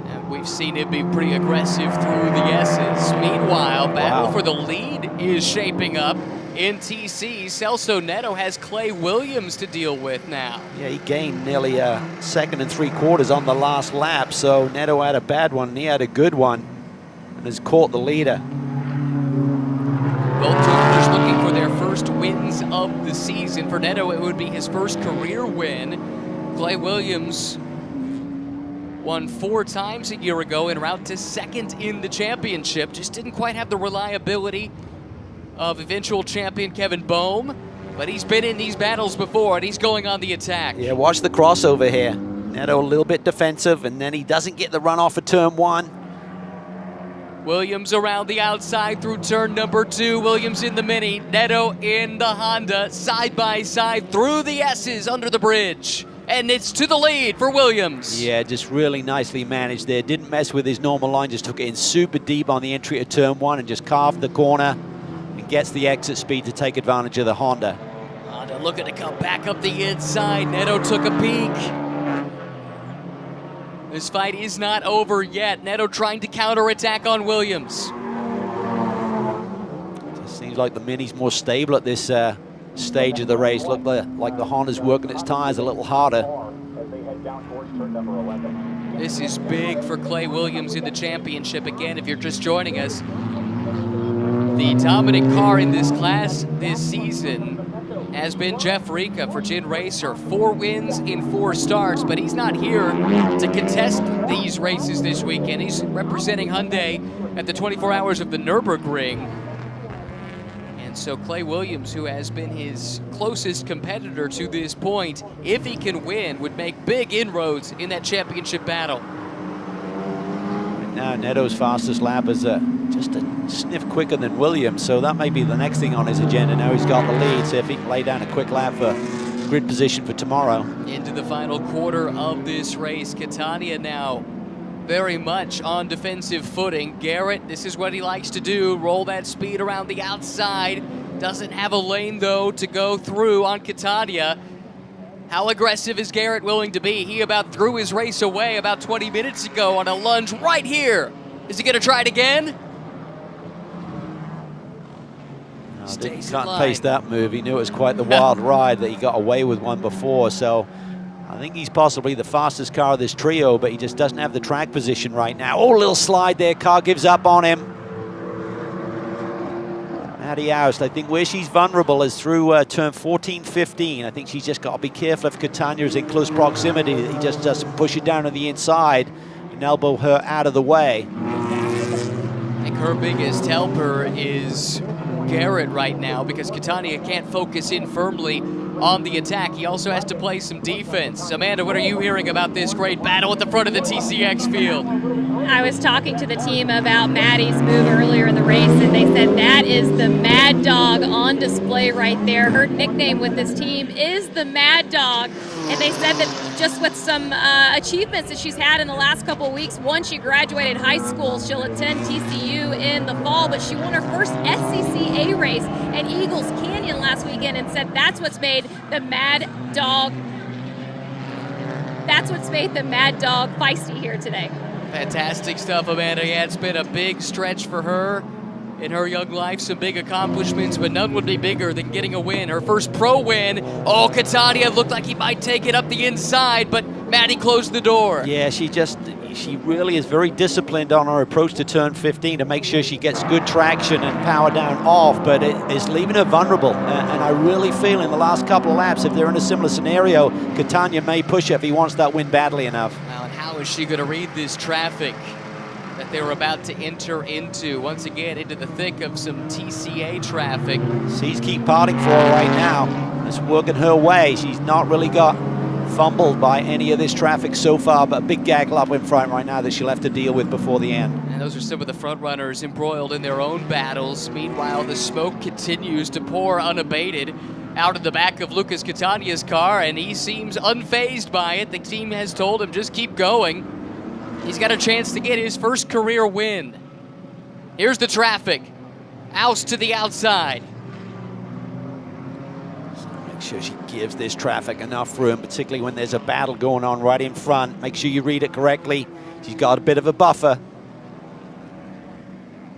And we've seen him be pretty aggressive through the S's. Meanwhile, battle for the lead is shaping up. In TC, Celso Neto has Clay Williams to deal with now. Yeah, he gained nearly a 2 3/4 on the last lap, so Neto had a bad one, and he had a good one, and has caught the leader. Both drivers looking for their first wins of the season. For Neto, it would be his first career win. Clay Williams won 4 times a year ago en route to 2nd in the championship. Just didn't quite have the reliability of eventual champion Kevin Boehm, but he's been in these battles before, and he's going on the attack. Yeah, watch the crossover here. Neto a little bit defensive, and then he doesn't get the runoff for turn 1. Williams around the outside through turn number 2. Williams in the Mini, Neto in the Honda, side by side through the S's under the bridge. And it's to the lead for Williams. Yeah, just really nicely managed there. Didn't mess with his normal line, just took it in super deep on the entry to turn 1 and just carved the corner. And gets the exit speed to take advantage of the Honda. Honda looking to come back up the inside. Neto took a peek. This fight is not over yet. Neto trying to counterattack on Williams. Just seems like the Mini's more stable at this stage of the race. Look like the Honda's working its tires a little harder. This is big for Clay Williams in the championship. Again, if you're just joining us, the dominant car in this class this season has been Jeff Rica for Gin Racer. 4 wins in 4 starts, but he's not here to contest these races this weekend. He's representing Hyundai at the 24 Hours of the Nürburgring. And so Clay Williams, who has been his closest competitor to this point, if he can win, would make big inroads in that championship battle. Now Neto's fastest lap is just a sniff quicker than Williams, so that may be the next thing on his agenda. Now he's got the lead, so if he can lay down a quick lap for grid position for tomorrow. Into the final quarter of this race, Catania now very much on defensive footing. Garrett, this is what he likes to do, roll that speed around the outside. Doesn't have a lane, though, to go through on Catania. How aggressive is Garrett willing to be? He about threw his race away about 20 minutes ago on a lunge right here. Is he going to try it again? No, he can't pace that move. He knew it was quite the wild ride that he got away with one before. So I think he's possibly the fastest car of this trio, but he just doesn't have the track position right now. Oh, little slide there. Car gives up on him. Maddie Oust, I think where she's vulnerable is through turn 14, 15. I think she's just got to be careful if Catania is in close proximity. He just doesn't push it down to the inside and elbow her out of the way. I think her biggest helper is Garrett right now, because Catania can't focus in firmly on the attack. He also has to play some defense. Amanda, what are you hearing about this great battle at the front of the TCX field? I was talking to the team about Maddie's move earlier in the race, and they said that is the Mad Dog on display right there. Her nickname with this team is the Mad Dog, and they said that just with some achievements that she's had in the last couple of weeks, one, she graduated high school, she'll attend TCU in the fall, but she won her first SCCA race at Eagles Canyon last weekend, and said that's what's made the Mad Dog, feisty here today. Fantastic stuff, Amanda. Yeah, it's been a big stretch for her in her young life. Some big accomplishments, but none would be bigger than getting a win. Her first pro win. Oh, Catania looked like he might take it up the inside, but Maddie closed the door. Yeah, she really is very disciplined on her approach to turn 15 to make sure she gets good traction and power down off, but it is leaving her vulnerable. And I really feel in the last couple of laps, if they're in a similar scenario, Catania may push her if he wants that win badly enough. Now, and how is she going to read this traffic that they were about to enter into? Once again, into the thick of some TCA traffic. Seas keep parting for her right now. It's working her way. She's not really got fumbled by any of this traffic so far, but a big gaggle up in front right now that she'll have to deal with before the end. And those are some of the front runners embroiled in their own battles. Meanwhile, the smoke continues to pour unabated out of the back of Lucas Catania's car, and he seems unfazed by it. The team has told him just keep going. He's got a chance to get his first career win. Here's the traffic. Oust to the outside. Make sure she gives this traffic enough room, particularly when there's a battle going on right in front. Make sure you read it correctly. She's got a bit of a buffer.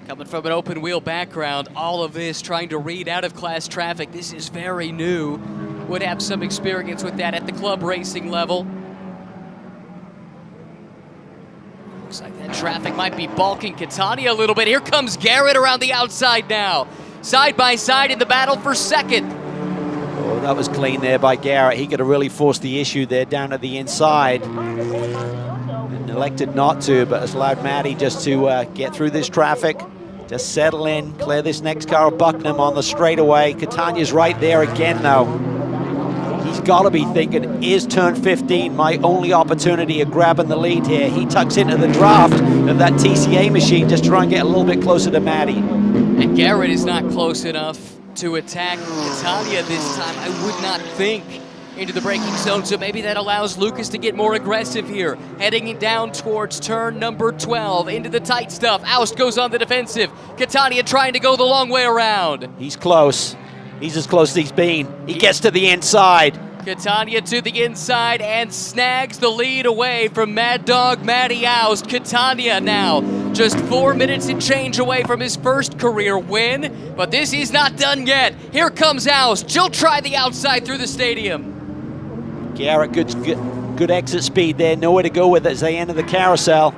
Coming from an open wheel background, all of this trying to read out of class traffic. This is very new. Would have some experience with that at the club racing level. Looks like that traffic might be balking Catania a little bit. Here comes Garrett around the outside now. Side by side in the battle for second. Oh, that was clean there by Garrett. He could have really forced the issue there down at the inside. And elected not to, but has allowed Maddie just to get through this traffic. Just settle in, clear this next car of Buckingham on the straightaway. Catania's right there again now. He's got to be thinking, is turn 15 my only opportunity of grabbing the lead here? He tucks into the draft of that TCA machine just to try and get a little bit closer to Maddie. And Garrett is not close enough to attack Catania this time, I would not think, into the braking zone. So maybe that allows Lucas to get more aggressive here. Heading down towards turn number 12 into the tight stuff. Oust goes on the defensive. Catania trying to go the long way around. He's close. He's as close as he's been. He gets to the inside. Catania to the inside and snags the lead away from Mad Dog Maddie Oust. Catania now just 4 minutes and change away from his first career win, but this is not done yet. Here comes Oust. She'll try the outside through the stadium. Garrett, good exit speed there. Nowhere to go with it as they enter the carousel.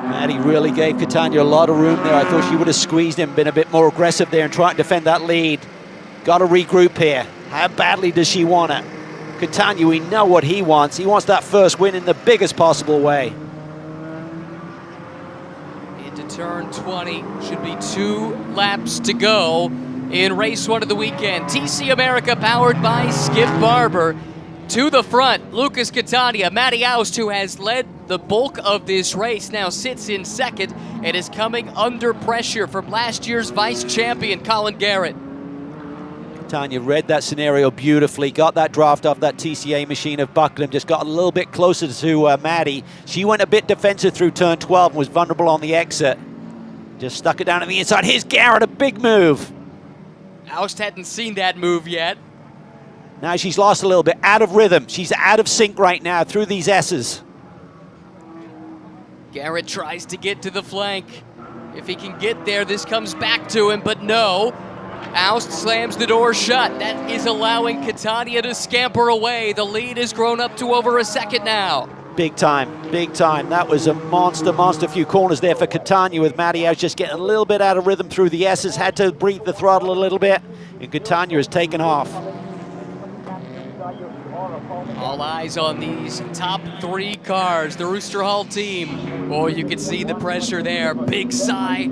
Maddie really gave Catania a lot of room there. I thought she would have squeezed him, been a bit more aggressive there and tried to defend that lead. Got to regroup here. How badly does she want it? Catania, we know what he wants. He wants that first win in the biggest possible way. Into turn 20, should be 2 laps to go in race 1 of the weekend. TC America powered by Skip Barber. To the front, Lucas Catania. Maddie Oust, who has led the bulk of this race, now sits in second and is coming under pressure from last year's vice champion, Colin Garrett. Catania read that scenario beautifully, got that draft off that TCA machine of Buckingham, just got a little bit closer to Maddie. She went a bit defensive through turn 12 and was vulnerable on the exit. Just stuck it down to the inside. Here's Garrett, a big move. Oust hadn't seen that move yet. Now she's lost a little bit, out of rhythm. She's out of sync right now through these S's. Garrett tries to get to the flank. If he can get there, this comes back to him, but no. Oust slams the door shut. That is allowing Catania to scamper away. The lead has grown up to over a second now. Big time, big time. That was a monster few corners there for Catania, with Matty House just getting a little bit out of rhythm through the S's, had to breathe the throttle a little bit, and Catania has taken off. All eyes on these top 3 cars, the Rooster Hall team. Boy, you can see the pressure there. Big sigh.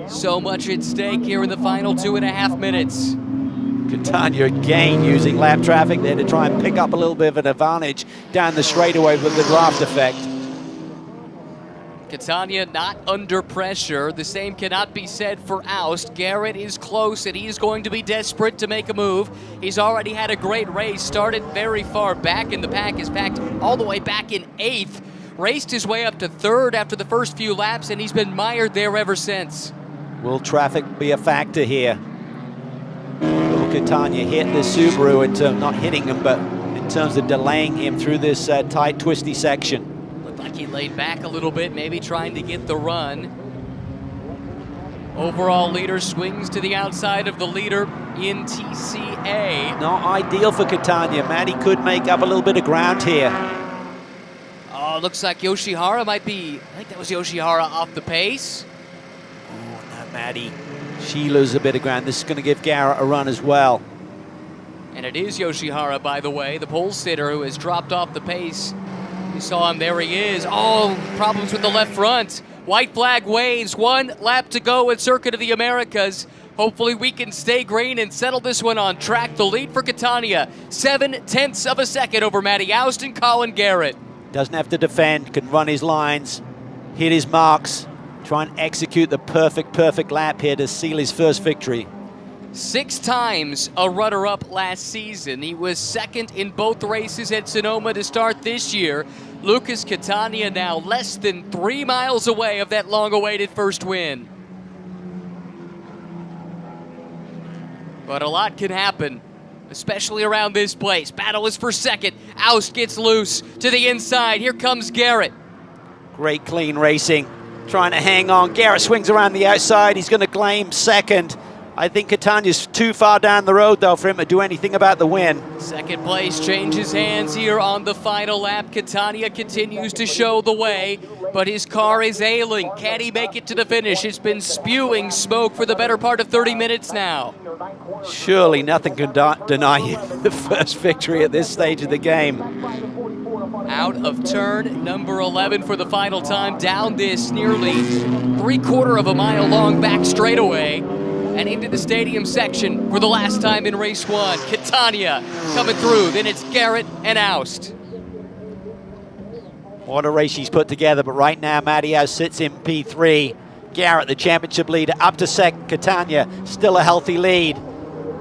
So much at stake here in the final 2.5 minutes. Catania again using lap traffic there to try and pick up a little bit of an advantage down the straightaway with the draft effect. Catania not under pressure. The same cannot be said for Aust. Garrett is close, and he's going to be desperate to make a move. He's already had a great race, started very far back in the pack, is packed all the way back in 8th, raced his way up to 3rd after the first few laps, and he's been mired there ever since. Will traffic be a factor here? Will Catania hit the Subaru in terms, not hitting him, but in terms of delaying him through this tight, twisty section? Looked like he laid back a little bit, maybe trying to get the run. Overall leader swings to the outside of the leader in TCA. Not ideal for Catania. Matty could make up a little bit of ground here. Oh, looks like Yoshihara might be, I think that was Yoshihara off the pace. Oh, no, Matty. She loses a bit of ground. This is going to give Garrett a run as well. And it is Yoshihara, by the way, the pole sitter who has dropped off the pace. You saw him, there he is. Oh, problems with the left front. White flag waves, 1 lap to go at Circuit of the Americas. Hopefully we can stay green and settle this one on track. The lead for Catania, 0.7 of a second over Matty Aust and Colin Garrett. Doesn't have to defend, can run his lines, hit his marks, try and execute the perfect lap here to seal his first victory. 6 times a runner-up last season. He was 2nd in both races at Sonoma to start this year. Lucas Catania now less than 3 miles away of that long-awaited first win. But a lot can happen, especially around this place. Battle is for 2nd. Aust gets loose to the inside. Here comes Garrett. Great clean racing, trying to hang on. Garrett swings around the outside. He's going to claim 2nd. I think Catania's too far down the road, though, for him to do anything about the win. 2nd place changes hands here on the final lap. Catania continues to show the way, but his car is ailing. Can he make it to the finish? It's been spewing smoke for the better part of 30 minutes now. Surely nothing can deny him the first victory at this stage of the game. Out of turn number 11 for the final time, down this nearly 3/4 of a mile long back straightaway, and into the stadium section for the last time in race 1. Catania coming through, then it's Garrett and Aust. What a race he's put together, but right now Matty House sits in P3. Garrett, the championship leader, up to 2nd. Catania, still a healthy lead.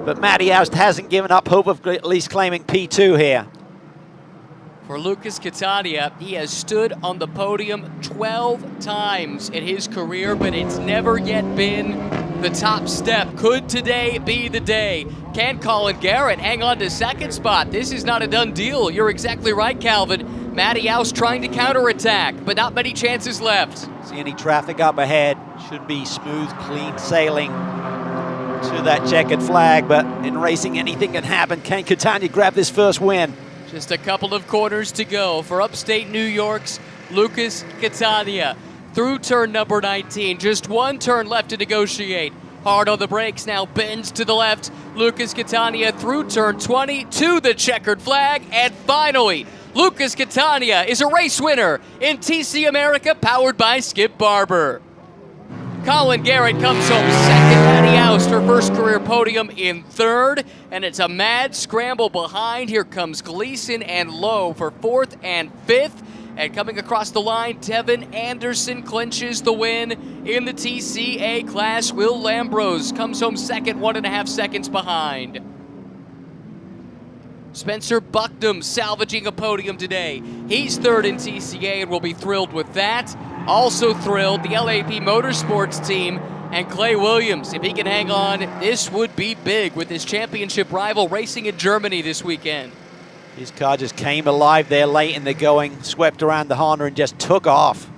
But Matty House hasn't given up hope of at least claiming P2 here. For Lucas Catania, he has stood on the podium 12 times in his career, but it's never yet been the top step. Could today be the day? Can Colin Garrett hang on to 2nd spot? This is not a done deal. You're exactly right, Calvin. Matty Aust trying to counterattack, but not many chances left. See any traffic up ahead? Should be smooth, clean sailing to that checkered flag, but in racing anything can happen. Can Catania grab this first win? Just a couple of corners to go for upstate New York's Lucas Catania. Through turn number 19, just 1 turn left to negotiate. Hard on the brakes, now bends to the left. Lucas Catania through turn 20 to the checkered flag, and finally, Lucas Catania is a race winner in TC America, powered by Skip Barber. Colin Garrett comes home 2nd. Matty Aust, her first career podium, in 3rd. And it's a mad scramble behind. Here comes Gleason and Lowe for 4th and 5th. And coming across the line, Devin Anderson clinches the win in the TCA class. Will Lambrose comes home 2nd, 1.5 seconds behind. Spencer Bucknam salvaging a podium today. He's 3rd in TCA and will be thrilled with that. Also thrilled, the LAP Motorsports team and Clay Williams. If he can hang on, this would be big with his championship rival racing in Germany this weekend. His car just came alive there late in the going, swept around the Honda and just took off.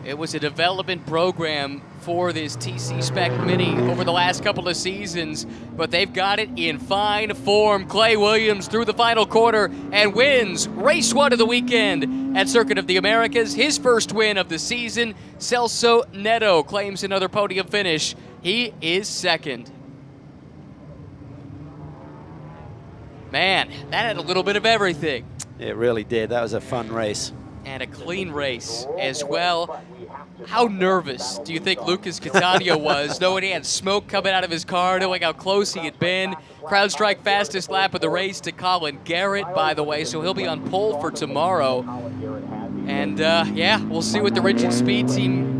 It was a development program for this TC Spec Mini over the last couple of seasons, but they've got it in fine form. Clay Williams through the final quarter and wins race 1 of the weekend at Circuit of the Americas. His first win of the season. Celso Neto claims another podium finish. He is second. Man, that had a little bit of everything. It really did. That was a fun race. And a clean race as well. How nervous do you think Lucas Catania was, knowing he had smoke coming out of his car, knowing how close he had been? CrowdStrike fastest lap of the race to Colin Garrett, by the way, so he'll be on pole for tomorrow. And yeah, we'll see what the rigid speed team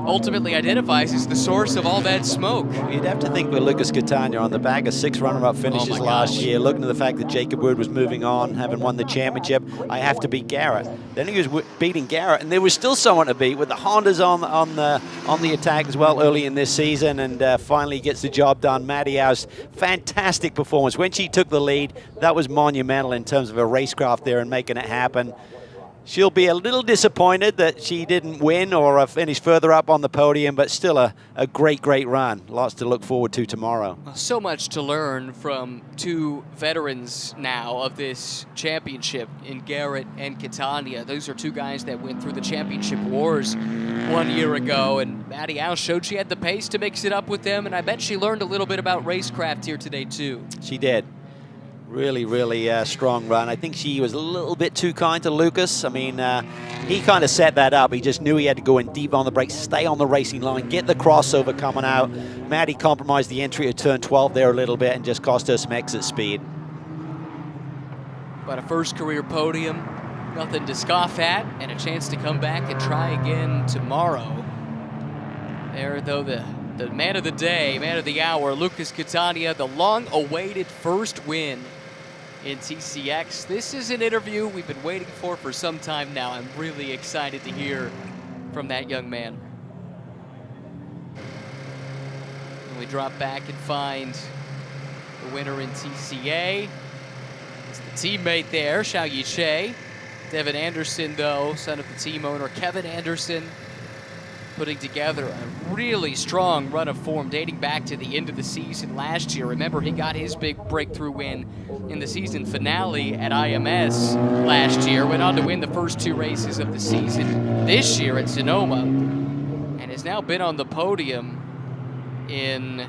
ultimately identifies as the source of all that smoke. You'd have to think with Lucas Catania on the back of 6 runner-up finishes last year, looking at the fact that Jacob Wood was moving on, having won the championship, I have to beat Garrett. Then he was beating Garrett, and there was still someone to beat with the Hondas on the attack as well early in this season, and finally gets the job done. Maddie House, fantastic performance. When she took the lead, that was monumental in terms of her racecraft there and making it happen. She'll be a little disappointed that she didn't win or finish further up on the podium, but still a great, great run. Lots to look forward to tomorrow. So much to learn from 2 veterans now of this championship in Garrett and Catania. Those are 2 guys that went through the championship wars 1 year ago, and Maddie House showed she had the pace to mix it up with them, and I bet she learned a little bit about racecraft here today too. She did. Really, really strong run. I think she was a little bit too kind to Lucas. I mean, he kind of set that up. He just knew he had to go in deep on the brakes, stay on the racing line, get the crossover coming out. Maddie compromised the entry at turn 12 there a little bit and just cost her some exit speed. But a first career podium, nothing to scoff at, and a chance to come back and try again tomorrow. There, though, the man of the day, man of the hour, Lucas Catania, the long-awaited first win in TCX. This is an interview we've been waiting for some time now. I'm really excited to hear from that young man. And we drop back and find the winner in TCA. It's the teammate there, Xiao Yiche. Devin Anderson, though, son of the team owner, Kevin Anderson, putting together a really strong run of form dating back to the end of the season last year. Remember, he got his big breakthrough win in the season finale at IMS last year, went on to win the first 2 races of the season this year at Sonoma, and has now been on the podium in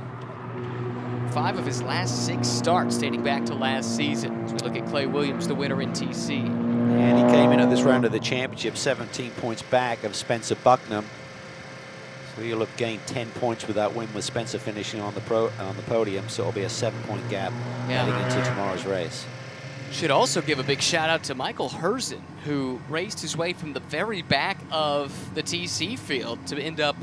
5 of his last 6 starts dating back to last season. As we look at Clay Williams, the winner in TC. And he came in at this round of the championship 17 points back of Spencer Bucknam. So he'll have gained 10 points with that win, with Spencer finishing on the podium, so it'll be a 7-point gap heading into tomorrow's race. Should also give a big shout out to Michael Herzen, who raced his way from the very back of the TC field to end up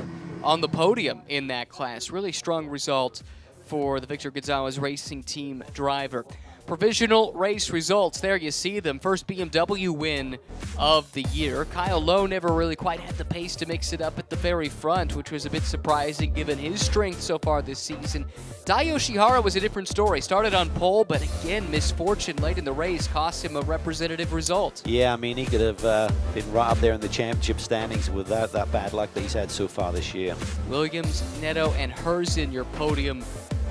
on the podium in that class. Really strong result for the Victor Gonzalez Racing Team driver. Provisional race results, there you see them. First BMW win of the year. Kyle Lowe never really quite had the pace to mix it up at the very front, which was a bit surprising given his strength so far this season. Dai Yoshihara was a different story. Started on pole, but again, misfortune late in the race cost him a representative result. Yeah, I mean, he could have been right up there in the championship standings without that bad luck that he's had so far this year. Williams, Neto, and Herzen, your podium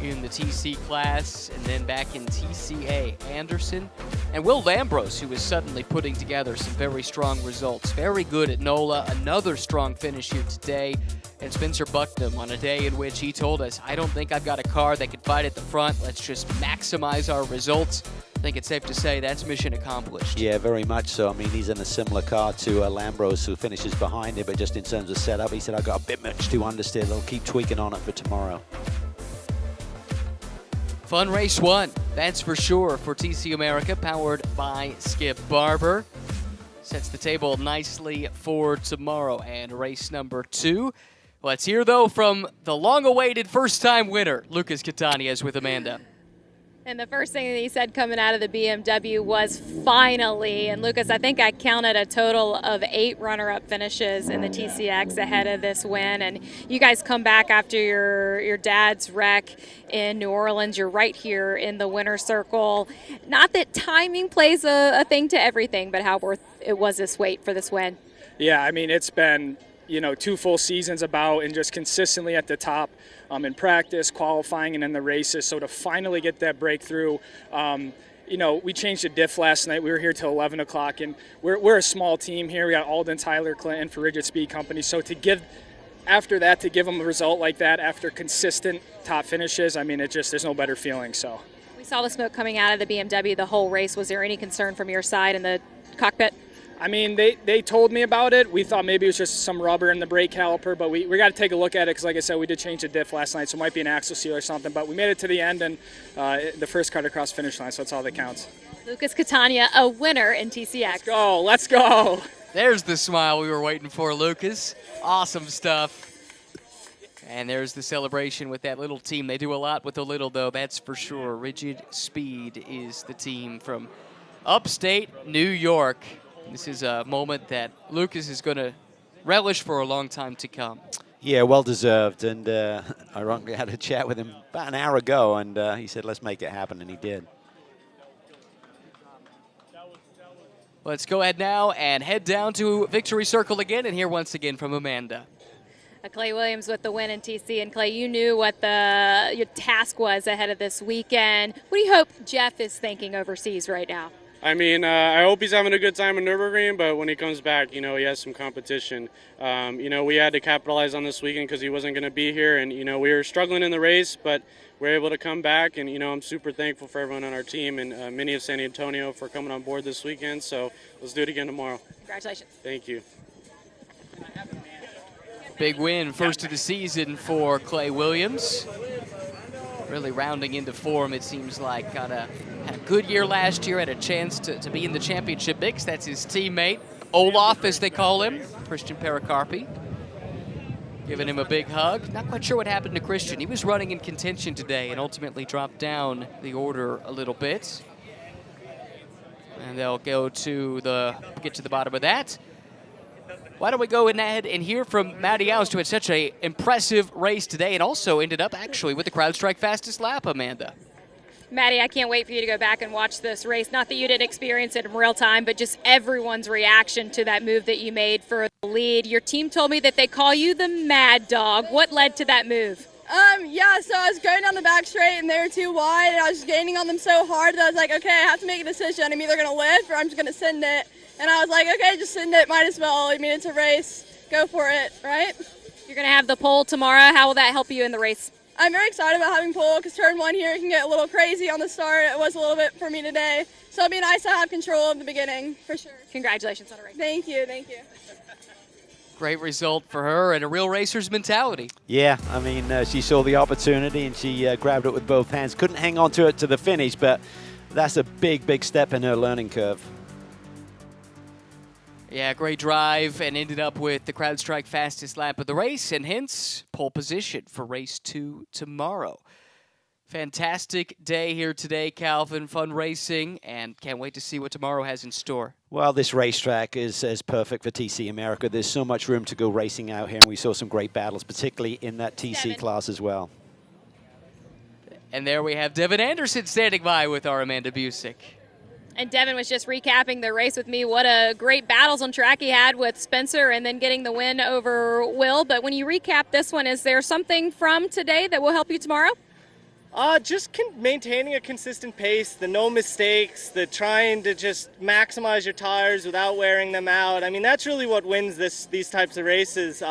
in the TC class, and then back in TCA, Anderson and Will Lambros, who is suddenly putting together some very strong results. Very good at NOLA, another strong finish here today. And Spencer Bucknam on a day in which he told us, I don't think I've got a car that can fight at the front. Let's just maximize our results. I think it's safe to say that's mission accomplished. Yeah, very much so. I mean, he's in a similar car to Lambros, who finishes behind him, but just in terms of setup, he said, I've got a bit much to understeer. They'll keep tweaking on it for tomorrow. Fun race 1, that's for sure, for TC America, powered by Skip Barber. Sets the table nicely for tomorrow. And race number 2. Let's hear, though, from the long-awaited first-time winner, Lucas Catania, with Amanda. And the first thing that he said coming out of the BMW was finally. And Lucas, I think I counted a total of 8 runner-up finishes in the TCX ahead of this win. And you guys come back after your dad's wreck in New Orleans. You're right here in the winner's circle. Not that timing plays a thing to everything, but how worth it was this wait for this win. Yeah, I mean, it's been 2 full seasons about, and just consistently at the top in practice, qualifying, and in the races. So to finally get that breakthrough, we changed the diff last night. We were here till 11 o'clock, and we're a small team here. We got Alden, Tyler, Clinton for Rigid Speed Company. So to give them a result like that after consistent top finishes, I mean, there's no better feeling. So We saw the smoke coming out of the BMW the whole race. Was there any concern from your side in the cockpit? I mean, they told me about it. We thought maybe it was just some rubber in the brake caliper, but we got to take a look at it because, like I said, we did change the diff last night, so it might be an axle seal or something. But we made it to the end, and the first cut across the finish line, so that's all that counts. Lucas Catania, a winner in TCX. Let's go. There's the smile we were waiting for, Lucas. Awesome stuff. And there's the celebration with that little team. They do a lot with a little, though, that's for sure. Rigid Speed is the team from upstate New York. This is a moment that Lucas is going to relish for a long time to come. Yeah, well deserved. And ironically, I had a chat with him about an hour ago, and he said, let's make it happen, and he did. Let's go ahead now and head down to Victory Circle again and hear once again from Amanda. Clay Williams with the win in TC. And Clay, you knew what your task was ahead of this weekend. What do you hope Jeff is thinking overseas right now? I mean, I hope he's having a good time in Nürburgring, but when he comes back, he has some competition. We had to capitalize on this weekend because he wasn't going to be here, and, we were struggling in the race, but we were able to come back, and, I'm super thankful for everyone on our team and Mini of San Antonio for coming on board this weekend, so let's do it again tomorrow. Congratulations. Thank you. Big win, first of the season for Clay Williams. Really rounding into form, it seems like. Had a good year last year, had a chance to be in the championship mix. That's his teammate, Olaf, as they call him, Christian Pericarpi. Giving him a big hug. Not quite sure what happened to Christian. He was running in contention today and ultimately dropped down the order a little bit. And they'll get to the bottom of that. Why don't we go ahead and hear from Matty Oust, who had such an impressive race today and also ended up actually with the CrowdStrike fastest lap, Amanda. Maddie, I can't wait for you to go back and watch this race. Not that you didn't experience it in real time, but just everyone's reaction to that move that you made for the lead. Your team told me that they call you the Mad Dog. What led to that move? Yeah, so I was going down the back straight and they were too wide and I was gaining on them so hard that I was like, okay, I have to make a decision. I'm either going to lift or I'm just going to send it. And I was like, okay, just send it, might as well. I mean, it's a race. Go for it, right? You're going to have the pole tomorrow. How will that help you in the race? I'm very excited about having pole because turn 1 here can get a little crazy on the start. It was a little bit for me today. So it'll be nice to have control of the beginning, for sure. Congratulations on a race. Thank you, thank you. Great result for her and a real racer's mentality. Yeah, I mean, she saw the opportunity and she grabbed it with both hands. Couldn't hang on to it to the finish, but that's a big, big step in her learning curve. Yeah, great drive and ended up with the CrowdStrike fastest lap of the race and hence pole position for race 2 tomorrow. Fantastic day here today, Calvin. Fun racing, and can't wait to see what tomorrow has in store. Well, this racetrack is perfect for TC America. There's so much room to go racing out here, and we saw some great battles, particularly in that TC class as well. And there we have Devin Anderson standing by with our Amanda Busick. And Devin was just recapping the race with me. What a great battles on track he had with Spencer and then getting the win over Will. But when you recap this one, is there something from today that will help you tomorrow? Just maintaining a consistent pace, the no mistakes, the trying to just maximize your tires without wearing them out. I mean, that's really what wins these types of races.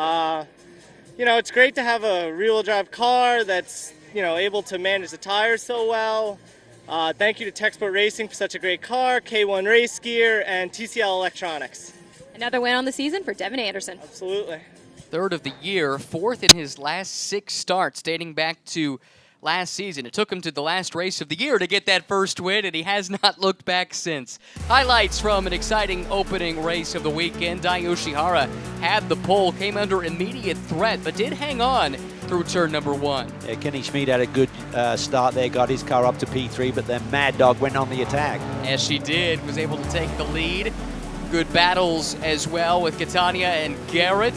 It's great to have a rear-wheel drive car that's, able to manage the tires so well. Thank you to Techsport Racing for such a great car, K1 Race Gear, and TCL Electronics. Another win on the season for Devin Anderson. Absolutely. Third of the year, fourth in his last 6 starts dating back to last season. It took him to the last race of the year to get that first win, and he has not looked back since. Highlights from an exciting opening race of the weekend. Dai Yoshihara had the pole, came under immediate threat, but did hang on through turn number 1. Yeah, Kenny Schmid had a good start there, got his car up to P3, but then Mad Dog went on the attack. As she did, was able to take the lead. Good battles as well with Catania and Garrett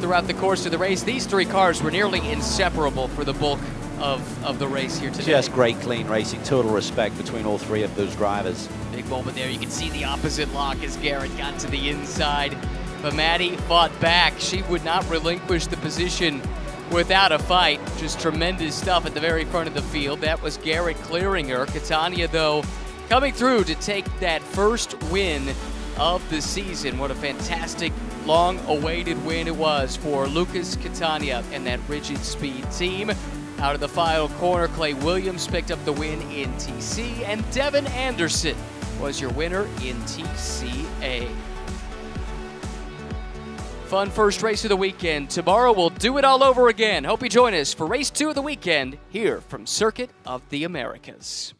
throughout the course of the race. These 3 cars were nearly inseparable for the bulk of the race here today. Just great, clean racing. Total respect between all 3 of those drivers. Big moment there. You can see the opposite lock as Garrett got to the inside. But Maddie fought back. She would not relinquish the position without a fight. Just tremendous stuff at the very front of the field. That was Garrett clearing her. Catania, though, coming through to take that first win of the season. What a fantastic, long-awaited win it was for Lucas Catania and that Rigid Speed team. Out of the final corner, Clay Williams picked up the win in TC, and Devin Anderson was your winner in TCA. Fun first race of the weekend. Tomorrow we'll do it all over again. Hope you join us for race 2 of the weekend here from Circuit of the Americas.